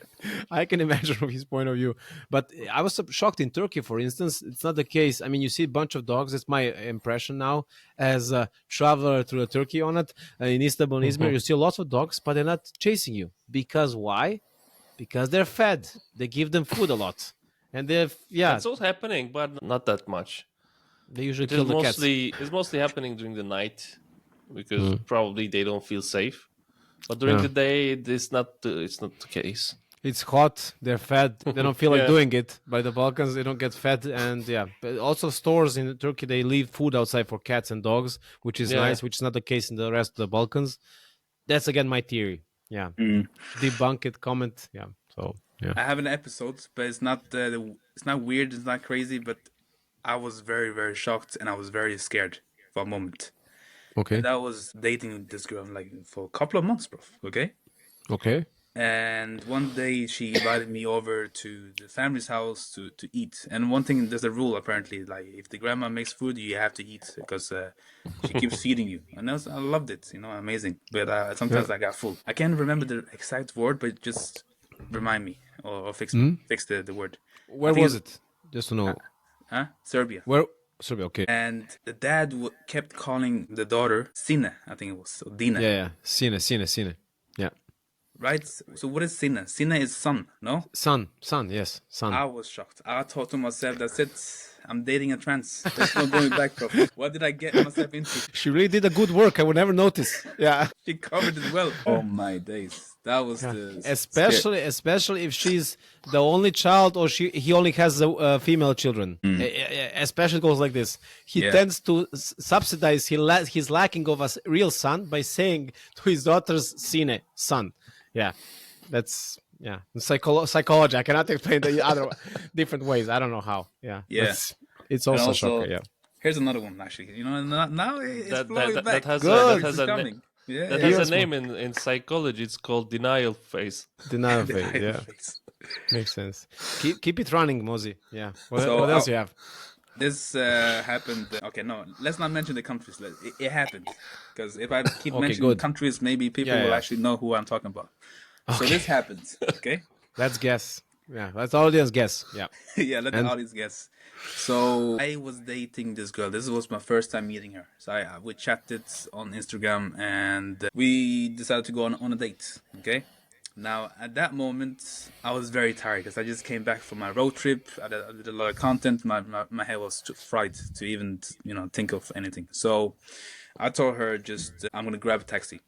I can imagine from his point of view. But I was shocked in Turkey, for instance. It's not the case. I mean, you see a bunch of dogs. That's my impression now as a traveler through Turkey on it. In Istanbul and Izmir, you see lots of dogs, but they're not chasing you. Because why? Because they're fed. They give them food a lot. And it's also happening, but not that much. They usually kill the cats. It's mostly happening during the night because probably they don't feel safe. But during the day, it's not the case. It's hot. They're fed. They don't feel like doing it. By the Balkans, they don't get fed. And but also stores in Turkey, they leave food outside for cats and dogs, which is nice, which is not the case in the rest of the Balkans. That's again my theory. Yeah. Debunk it, comment. Yeah. So I have an episode, but it's not weird, it's not crazy, but I was very, very shocked and I was very scared for a moment. Okay. And I was dating this girl for a couple of months, bro. Okay. And one day she invited me over to the family's house to eat. And one thing, there's a rule apparently, if the grandma makes food, you have to eat because she keeps feeding you. And I loved it, amazing. But sometimes I got full. I can't remember the exact word, but just remind me or fix the word. Where was it? Just to know. Serbia. Where? Serbia, okay. And the dad kept calling the daughter Sina, I think it was, so Dina. Yeah. Sina. Yeah. Right? So what is Sina? Sina is son, no? Son, yes, son. I was shocked. I thought to myself, that's it. I'm dating a trans. There's no going back, bro. What did I get myself into? She really did a good work. I would never notice. Yeah. She covered it well. Oh my days. That was the especially if she's the only child or he only has female children. Especially goes like this. He tends to subsidize his lacking of a real son by saying to his daughter's Sine, son. Yeah, that's psychology. I cannot explain the other different ways. I don't know how. Yeah. It's also shocking. Yeah. Here's another one actually. Now it's flowing back. That has a name in psychology. It's called denial phase. Denial phase. Yeah. Makes sense. Keep it running, Mozzy. Yeah. What else you have? This happened. Okay, no, let's not mention the countries. It happened because if I keep mentioning countries, maybe people will actually know who I'm talking about. So this happened. Okay. Let's guess. Yeah, let's audience guess. Yeah. Yeah, let the And- audience guess. So I was dating this girl. This was my first time meeting her. So we chatted on Instagram and we decided to go on a date. Okay. Now at that moment I was very tired because I just came back from my road trip. I did a lot of content. My head was too fried to even think of anything. So I told her just I'm gonna grab a taxi,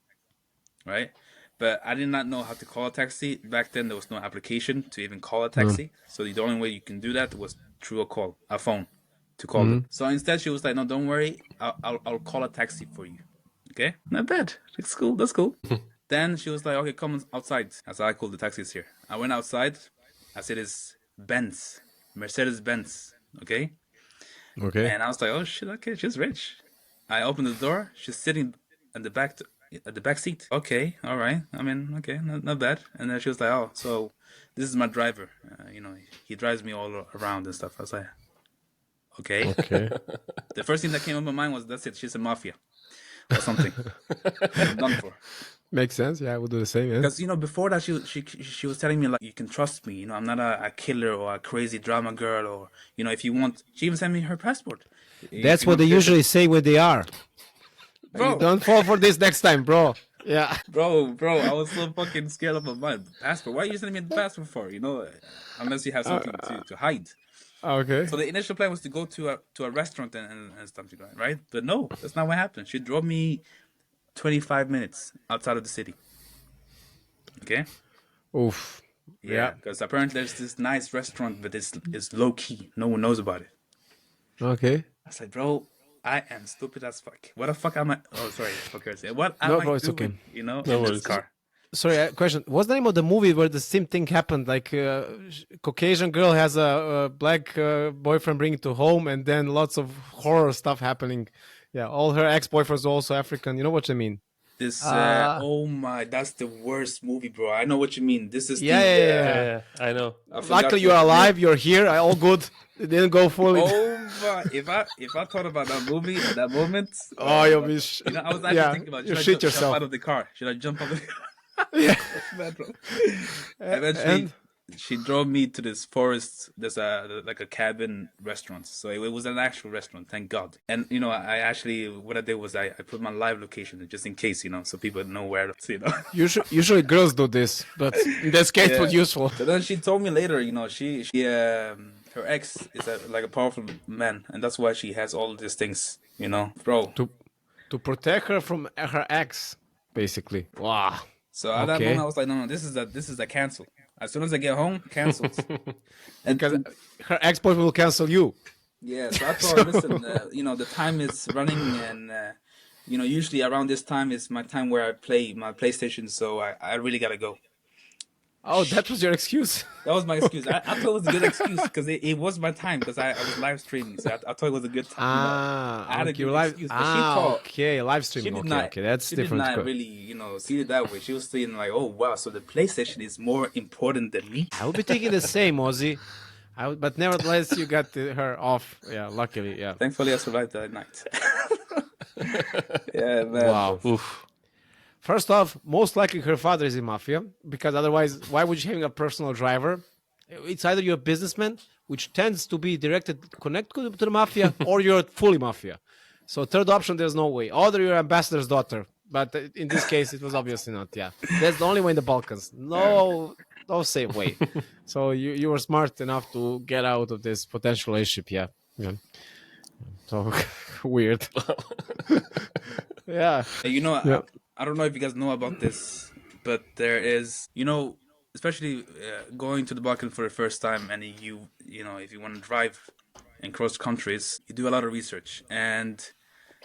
right? But I did not know how to call a taxi. Back then, there was no application to even call a taxi. So the only way you can do that was through a phone to call them. So instead, she was like, no, don't worry. I'll call a taxi for you. Okay? Not bad. That's cool. That's cool. Then she was like, okay, come outside. I said, I call the taxis here. I went outside. I said, it's Benz. Mercedes Benz. Okay? Okay. And I was like, oh shit, okay, she's rich. I opened the door. She's sitting at the back seat. Okay, all right. I mean, okay, not bad. And then she was like, oh, so this is my driver. He drives me all around and stuff. I was like, okay. Okay. The first thing that came up my mind was, that's it. She's a mafia or something. I'm done for. Makes sense. Yeah, I would do the same. Yeah. Because before that she was telling me like, you can trust me. I'm not a killer or a crazy drama girl, or if you want. She even sent me her passport. That's what they usually say when they are. Bro. You don't fall for this next time, bro. Yeah. Bro, I was so fucking scared of my passport. Why are you sending me the passport for? Unless you have something to hide. Okay. So the initial plan was to go to a restaurant and something like that, right? But no, that's not what happened. She drove me 25 minutes outside of the city. Okay? Oof. Yeah, because apparently there's this nice restaurant, but it's low key. No one knows about it. Okay. I said, bro, I am stupid as fuck. What the fuck am I? Oh, sorry, fuckers. What am No, I bro, it's doing? okay. In this car. Sorry, question. What's the name of the movie where the same thing happened? Like Caucasian girl has a black boyfriend bringing to home, and then lots of horror stuff happening. Yeah, all her ex-boyfriends are also African. You know what I mean? This oh my, that's the worst movie, bro. I know what you mean. This is Yeah. I know. Luckily, you're alive. You're here. All good. It didn't go fully. Oh my! If I thought about that movie at that moment, you'll be. I was actually thinking about, should I jump out of the car? Should I jump out of the car? Yeah. Bad, bro. Eventually, she drove me to this forest. There's like a cabin restaurant, so it was an actual restaurant. Thank God. And I actually, what I did was I put my live location just in case, so people know where to. Usually girls do this, but in this case, it was useful. So then she told me later, she her ex is like a powerful man, and that's why she has all these things, bro. To protect her from her ex, basically. Wow. So at that moment, I was like, no, this is a cancel. As soon as I get home, cancels. And because her ex-boyfriend will cancel you. Yeah, so I told her, listen, the time is running, and usually around this time is my time where I play my PlayStation, so I really gotta go. Oh, that was your excuse? That was my excuse. I thought it was a good excuse because it was my time, because I was live streaming, so I thought it was a good time. I had a good excuse. But okay, live streaming. Okay, that's different. She did not really, see it that way. She was saying like, oh wow, so the PlayStation is more important than me. I would be thinking the same, Mozzy. But nevertheless, you got her off. Yeah, luckily, yeah. Thankfully, I survived that night. Yeah, man. Wow. Oof. First off, most likely her father is in mafia, because otherwise, why would you having a personal driver? It's either you're a businessman, which tends to be connected to the mafia, or you're fully mafia. So third option, there's no way. Either you're ambassador's daughter, but in this case, it was obviously not. Yeah, that's the only way in the Balkans. No safe way. So you were smart enough to get out of this potential relationship. Yeah. So weird. Yeah. I don't know if you guys know about this, but there is, especially going to the Balkans for the first time, and if you want to drive and cross countries, you do a lot of research, and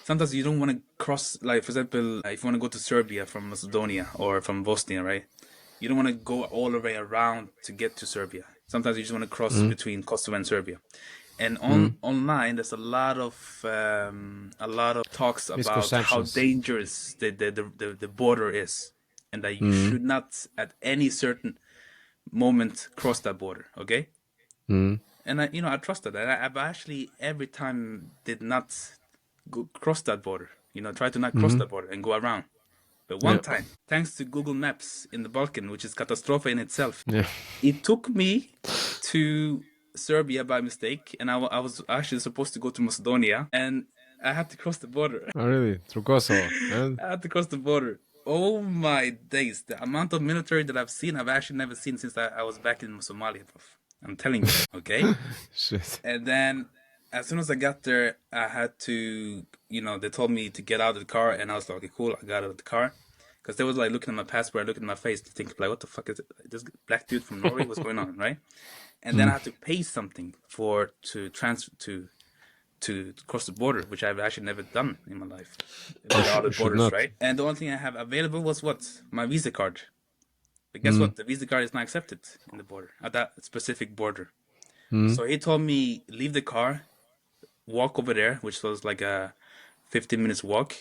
sometimes you don't want to cross, like for example, if you want to go to Serbia from Macedonia or from Bosnia, right? You don't want to go all the way around to get to Serbia. Sometimes you just want to cross between Kosovo and Serbia. And online, there's a lot of talks about how dangerous the border is, and that you should not at any certain moment cross that border. Okay, and I trusted that. I've actually every time did not cross that border. Try to not cross that border and go around. But one time, thanks to Google Maps in the Balkan, which is catastrophe in itself, Yeah. it took me to Serbia by mistake, and I was actually supposed to go to Macedonia, and I had to cross the border. Oh, really? Through Kosovo? And I had to cross the border. Oh my days! The amount of military that I've seen, I've actually never seen since I was back in Somalia. I'm telling you, okay? shit. And then as soon as I got there, I had to, they told me to get out of the car, and I was like, okay, cool. I got out of the car because they was like looking at my passport, looking at my face to think like, what the fuck is it? This black dude from Norway? What's going on, right? And then I had to pay something to transfer to cross the border, which I've actually never done in my life. All the borders, not. right? And the only thing I have available was what? My Visa card. But guess what? The Visa card is not accepted in the border, at that specific border. So he told me, leave the car, walk over there, which was like a 15 minutes walk.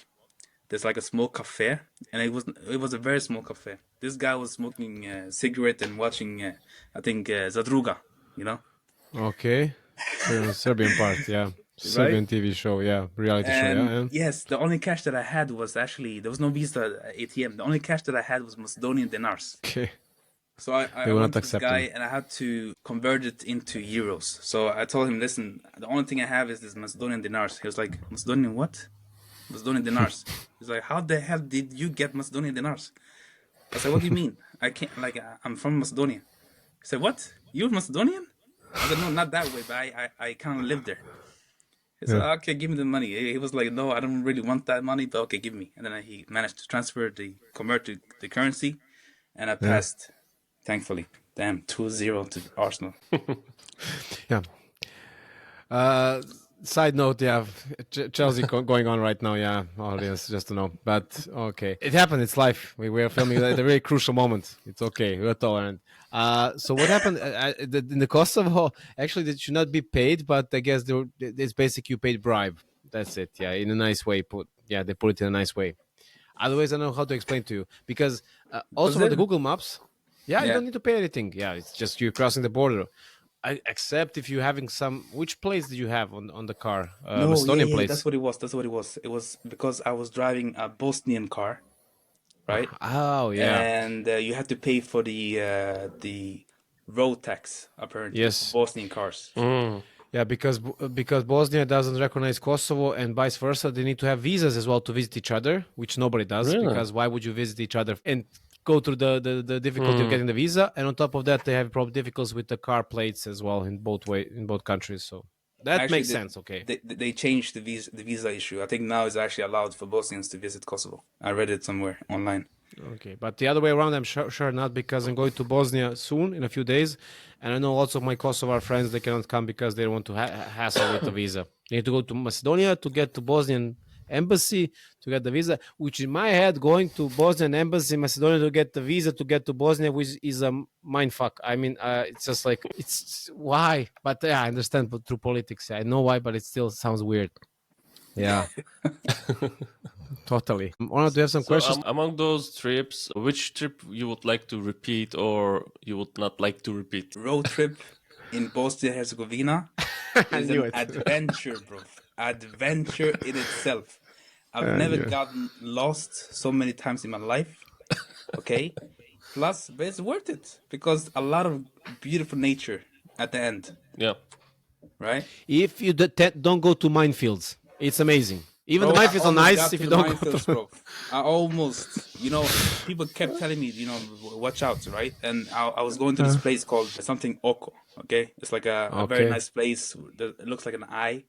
There's like a small cafe, and it was a very small cafe. This guy was smoking a cigarette and watching, I think, Zadruga, Okay. Serbian part, yeah. Serbian TV show, yeah. Reality show, yeah. And yes, the only cash that I had was actually, there was no Visa ATM. The only cash that I had was Macedonian dinars. Okay. So I will went not to this accept guy, him. and I had to convert it into euros. So I told him, listen, the only thing I have is this Macedonian dinars. He was like, Macedonian what? Macedonian dinars. He's like, how the hell did you get Macedonian dinars? I said, what do you mean? I can't, I'm from Macedonia. He said, what? You're Macedonian? I said, no, not that way, but I kind of live there. He said, okay, give me the money. He was like, no, I don't really want that money, but okay, give me. And then he managed to convert to the currency, and I passed, thankfully. Damn, 2-0 to Arsenal. Yeah. Side note, yeah, Chelsea going on right now, yeah, audience, just to know. But okay, it happened. It's life. We were filming at a very crucial moment. It's okay. We're tolerant. So what happened in the Kosovo? Actually, it should not be paid, but I guess it's basically you paid bribe. That's it. Yeah, in a nice way. They put it in a nice way. Otherwise, I don't know how to explain to you because also for the Google Maps, you don't need to pay anything. Yeah, it's just you're crossing the border. Except if you're having which place did you have on the car? No, Macedonian place. That's what it was. It was because I was driving a Bosnian car, right? Oh, yeah. And you had to pay for the road tax, apparently. Yes. For Bosnian cars. Yeah, because Bosnia doesn't recognize Kosovo and vice versa. They need to have visas as well to visit each other, which nobody does. Really? Because why would you visit each other and go through the difficulty of getting the visa? And on top of that, they have probably difficulties with the car plates as well in both countries. So that Actually, makes sense. Okay. They changed the visa issue. I think now it's actually allowed for Bosnians to visit Kosovo. I read it somewhere online. Okay, but the other way around, I'm sure not, because I'm going to Bosnia soon in a few days, and I know lots of my Kosovar friends, they cannot come because they don't want to hassle with the visa. They need to go to Macedonia to get to Bosnian embassy to get the visa, which in my head, going to Bosnian embassy in Macedonia to get the visa to get to Bosnia, which is a mindfuck. I mean, it's just like, it's why? But yeah, I understand through politics. I know why, but it still sounds weird. Yeah. Totally. Ona, do you have some questions? Among those trips, which trip you would like to repeat or you would not like to repeat? Road trip in Bosnia Herzegovina is an adventure, bro. Adventure in itself. I've never gotten lost so many times in my life. Okay? Plus, but it's worth it because a lot of beautiful nature at the end. Yeah. Right? If you don't go to minefields, it's amazing. Even the minefields are nice if you don't go to... Bro. I almost, people kept telling me, watch out, right? And I was going to this place called something Oko, okay? It's like a very nice place. It looks like an eye.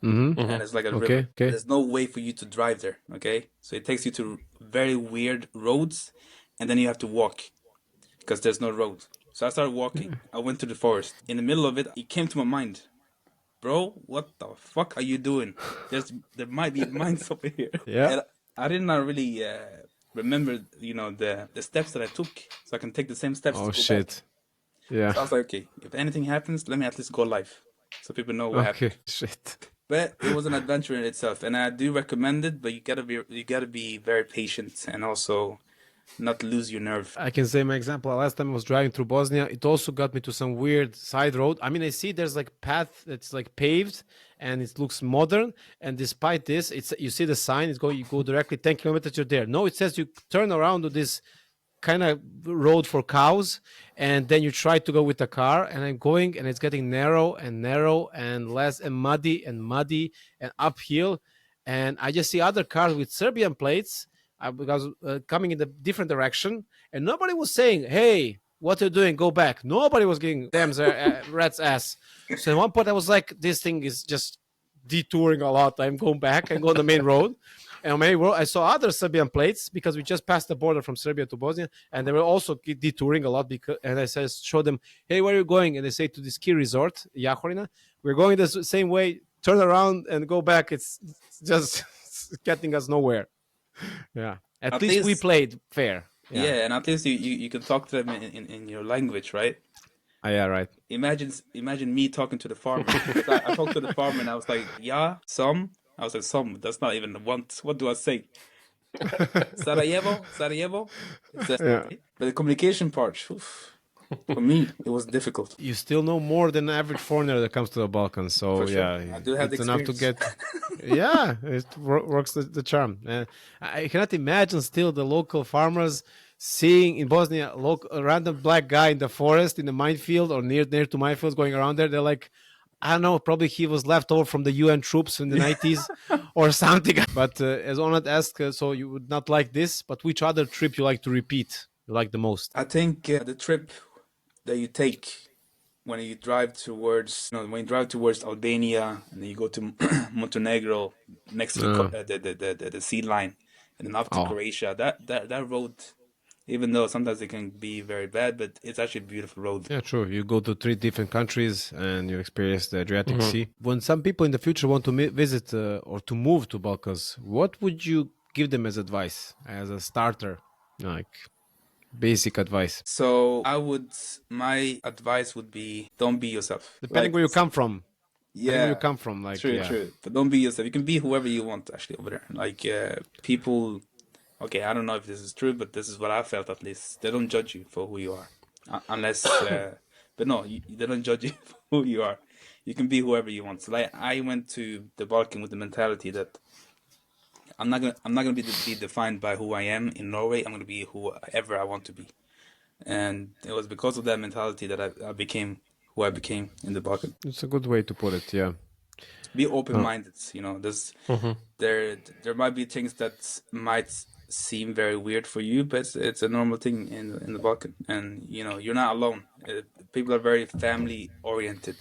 Mm-hmm. And it's like a river. Okay. There's no way for you to drive there, okay? So it takes you to very weird roads, and then you have to walk because there's no road. So I started walking. I went to the forest. In the middle of it, it came to my mind, bro, what the fuck are you doing? There might be mines over here. Yeah. And I did not really remember, the steps that I took, so I can take the same steps. Oh, shit. Back. Yeah. So I was like, okay, if anything happens, let me at least go live, so people know what happened. Shit. But it was an adventure in itself, and I do recommend it. But you gotta be very patient, and also not lose your nerve. I can say my example. Last time I was driving through Bosnia, it also got me to some weird side road. I mean, I see there's like path that's like paved and it looks modern. And despite this, it's you see the sign. It's going. You go directly 10 kilometers. You're there. No, it says you turn around to this kind of road for cows, and then you try to go with the car. And I'm going, and it's getting narrow and less and muddy and uphill. And I just see other cars with Serbian plates because coming in the different direction, and nobody was saying, "Hey, what are you doing? Go back." Nobody was getting damn rat's ass. So at one point, I was like, "This thing is just detouring a lot. I'm going back and go on the main road." And on the main road, I saw other Serbian plates because we just passed the border from Serbia to Bosnia, and they were also detouring a lot. Because, and I said, "Show them, hey, where are you going?" And they say to the ski resort, Jahorina, "We're going the same way. Turn around and go back. It's just getting us nowhere." Yeah. At least we played fair. Yeah, and at least you can talk to them in your language, right? Yeah, right. Imagine me talking to the farmer. I talked to the farmer and I was like, "Yeah, some." I was like, "Some." That's not even want. What do I say? Sarajevo. But the communication part, oof, for me, it was difficult. You still know more than the average foreigner that comes to the Balkans. So For sure. yeah, I do have it's the enough to get. Yeah, it works the charm. I cannot imagine still the local farmers seeing in Bosnia a random black guy in the forest in the minefield or near to minefields going around there. They're like, I don't know, probably he was left over from the UN troops in the 90s or something. But as Onat asked, so you would not like this, but which other trip you like to repeat, you like the most? I think the trip that you take when you drive towards, Albania, and then you go to Montenegro next to the sea line, and then up to Croatia. That road, even though sometimes it can be very bad, but it's actually a beautiful road. Yeah, true. You go to 3 different countries and you experience the Adriatic Sea. When some people in the future want to visit or to move to Balkans, what would you give them as advice, as a starter, like basic advice? So my advice would be, don't be yourself. Depending where you come from. Yeah, where you come from, like true. But don't be yourself. You can be whoever you want actually over there. Like people. Okay, I don't know if this is true, but this is what I felt at least. They don't judge you for who you are, unless. But no, they don't judge you for who you are. You can be whoever you want. So like, I went to the Balkan with the mentality that I'm not gonna be defined by who I am in Norway. I'm gonna be whoever I want to be, and it was because of that mentality that I became who I became in the Balkan. It's a good way to put it. Yeah. Be open-minded. There's there might be things that might seem very weird for you, but it's a normal thing in the Balkan, and you're not alone. People are very family oriented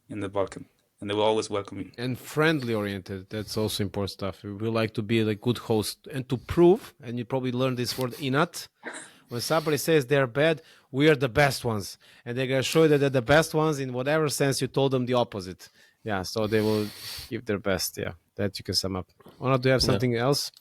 in the Balkan, and they will always welcome you. And friendly oriented. That's also important stuff. We like to be a good host and to prove. And you probably learned this word inat. When somebody says they're bad, we are the best ones, and they're gonna show you that they're the best ones in whatever sense you told them the opposite. Yeah, so they will give their best. Yeah, that you can sum up. Ona, do you have something else?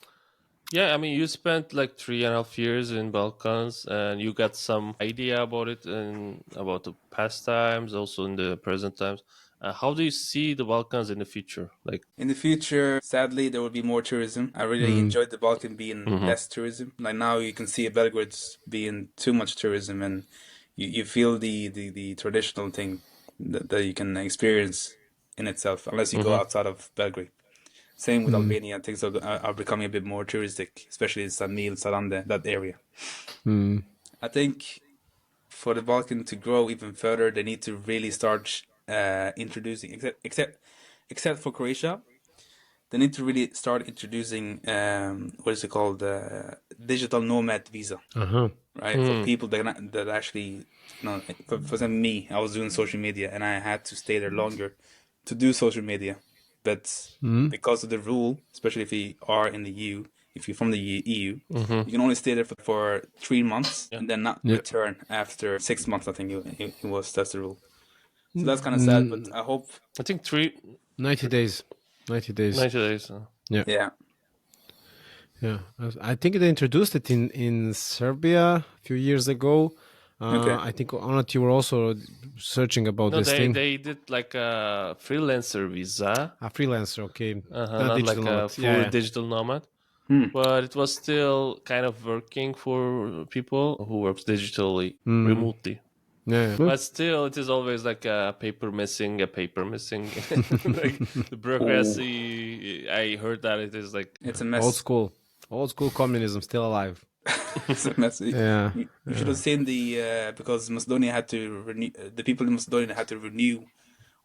Yeah, I mean, you spent like 3.5 years in Balkans, and you got some idea about it and about the past times, also in the present times. How do you see the Balkans in the future? Like in the future, sadly, there will be more tourism. I really enjoyed the Balkan being less tourism. Like now, you can see Belgrade's being too much tourism, and you feel the traditional thing that you can experience in itself, unless you go outside of Belgrade. Same with Albania. Things are becoming a bit more touristic, especially in Samil, Sarande, that area. I think for the Balkan to grow even further, they need to really start introducing, except for Croatia, they need to really start introducing what is it called, digital nomad visa, right? For people that actually, for example, me, I was doing social media and I had to stay there longer to do social media. But because of the rule, especially if you are in the EU, if you're from the EU, you can only stay there for 3 months and then not return after 6 months. I think that's the rule. So that's kind of sad, but I think 90 days. 90 days. 90 days. Yeah. I think they introduced it in Serbia a few years ago. I think Onat, you were also searching about this thing. They did like a freelancer visa. A freelancer, okay. Not like a full digital nomad. but it was still kind of working for people who works digitally, Mm. remotely. Yeah. But still, it is always like a paper missing. Like the bureaucracy. I heard that it is like It's a mess. Old school communism still alive. It's a mess. Yeah. You should have seen the because Macedonia had to renew. The people in Macedonia had to renew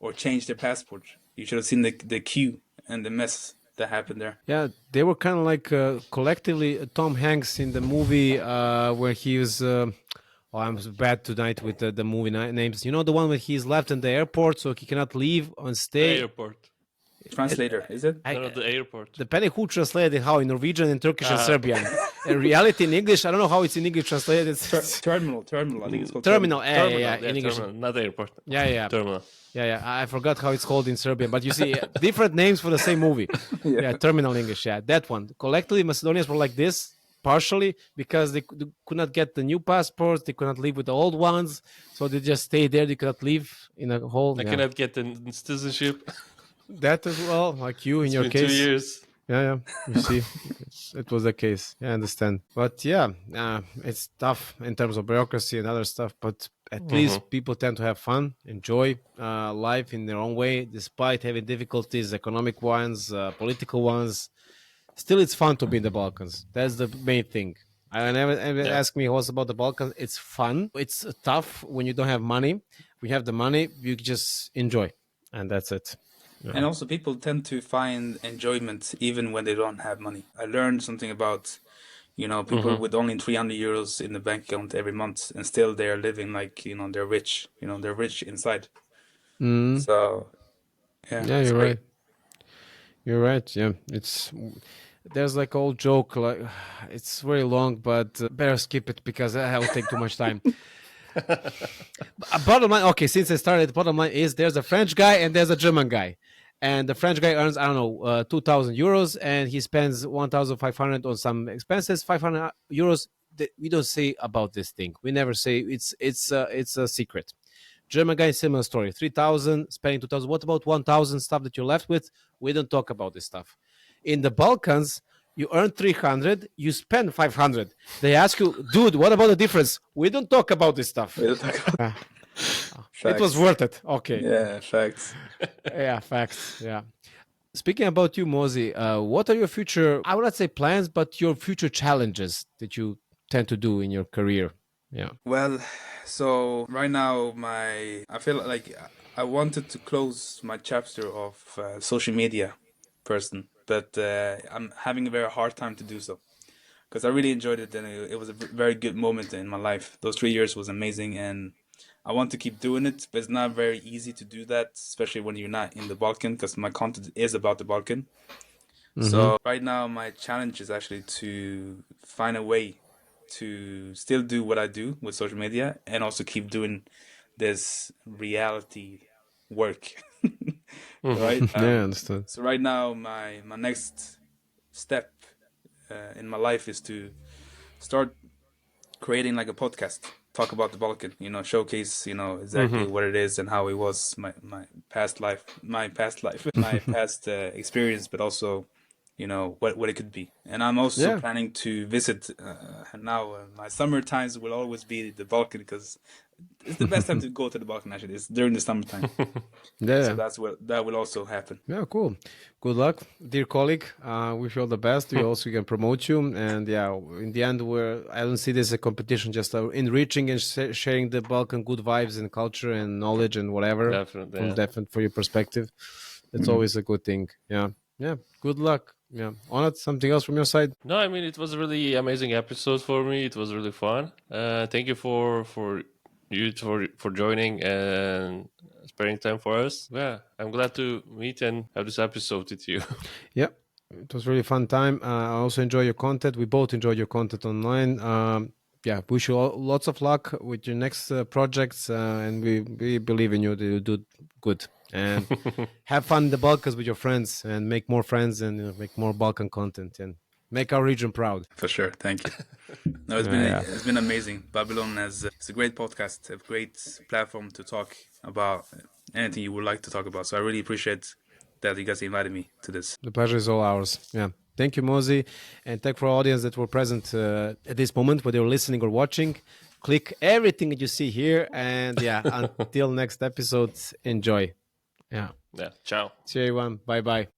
or change their passport. You should have seen the queue and the mess that happened there. Yeah, they were kind of like collectively Tom Hanks in the movie where he was. Oh, I'm bad tonight with the movie names. You know the one where he's left in the airport, so he cannot leave and stay. airport. Translator, is it? No, the airport. Depending who translated how in Norwegian and Turkish and Serbian. In reality, in English, I don't know how it's in English translated. It's Terminal. I think it's called terminal. Terminal, In English. terminal, not airport. Yeah. Terminal. Yeah. I forgot how it's called in Serbian, but you see different names for the same movie. Yeah, terminal English. Yeah, that one. Collectively, Macedonians were like this, partially because they could not get the new passports, they could not live with the old ones, so they just stayed there. They could not live in a whole. I cannot get the citizenship. That as well, like you in It's your been case. 2 years. Yeah. You see, it was the case. I understand. But yeah, it's tough in terms of bureaucracy and other stuff. But at least people tend to have fun, enjoy life in their own way, despite having difficulties, economic ones, political ones. Still, it's fun to be in the Balkans. That's the main thing. I never ask me what's about the Balkans. It's fun. It's tough when you don't have money. When you have the money, you just enjoy, and that's it. Yeah. And also, people tend to find enjoyment even when they don't have money. I learned something about, people with only 300 euros in the bank account every month, and still they're living like, they're rich. They're rich inside. So, yeah, you're right. You're right. Yeah, there's like old joke. Like it's very long, but better skip it because I will take too much time. Bottom line, okay. Since I started, the bottom line is there's a French guy and there's a German guy. And the French guy earns, 2,000 euros, and he spends 1,500 on some expenses. 500 euros. We don't say about this thing. We never say it's a secret. German guy, similar story. 3,000, spending 2,000. What about 1,000 stuff that you're left with? We don't talk about this stuff. In the Balkans, you earn 300, you spend 500. They ask you, dude, what about the difference? We don't talk about this stuff. It was worth it. Okay. Yeah, facts. Yeah, facts. Yeah. Speaking about you, Mozzy, what are your future, I would not say plans, but your future challenges that you tend to do in your career? Yeah. Well, so right now, I feel like I wanted to close my chapter of social media person, but I'm having a very hard time to do so because I really enjoyed it and it was a very good moment in my life. Those 3 years was amazing and I want to keep doing it, but it's not very easy to do that, especially when you're not in the Balkan, because my content is about the Balkan. So right now, my challenge is actually to find a way to still do what I do with social media and also keep doing this reality work. Right? Yeah, I understand. So right now, my next step in my life is to start creating like a podcast, talk about the Balkan, showcase, exactly what it is and how it was my past life, my past experience, but also, what it could be. And I'm also planning to visit now. My summer times will always be the Balkan because it's the best time to go to the Balkan. Actually, it's during the summertime. So that will also happen. Yeah, cool. Good luck, dear colleague. Wish you all the best. We also can promote you, and in the end, I don't see this as a competition, just enriching and sharing the Balkan good vibes and culture and knowledge and whatever. Definitely for your perspective. It's always a good thing. Yeah. Good luck. Yeah. Onat, something else from your side? No, I mean it was a really amazing episode for me. It was really fun. Thank you for joining and sparing time for us. Yeah, I'm glad to meet and have this episode with you. Yeah, it was really fun time. I also enjoy your content. We both enjoy your content online. Wish you lots of luck with your next projects, and we believe in you that you do good. And have fun in the Balkans with your friends and make more friends and make more Balkan content and make our region proud. For sure. Thank you. No, it's been amazing. Babylon it's a great podcast, a great platform to talk about anything you would like to talk about. So I really appreciate that you guys invited me to this. The pleasure is all ours. Yeah. Thank you, Mozzy. And thank for our audience that were present at this moment, whether you're listening or watching. Click everything that you see here. And yeah, until next episode, enjoy. Yeah. Yeah. Ciao. See you, everyone. Bye-bye.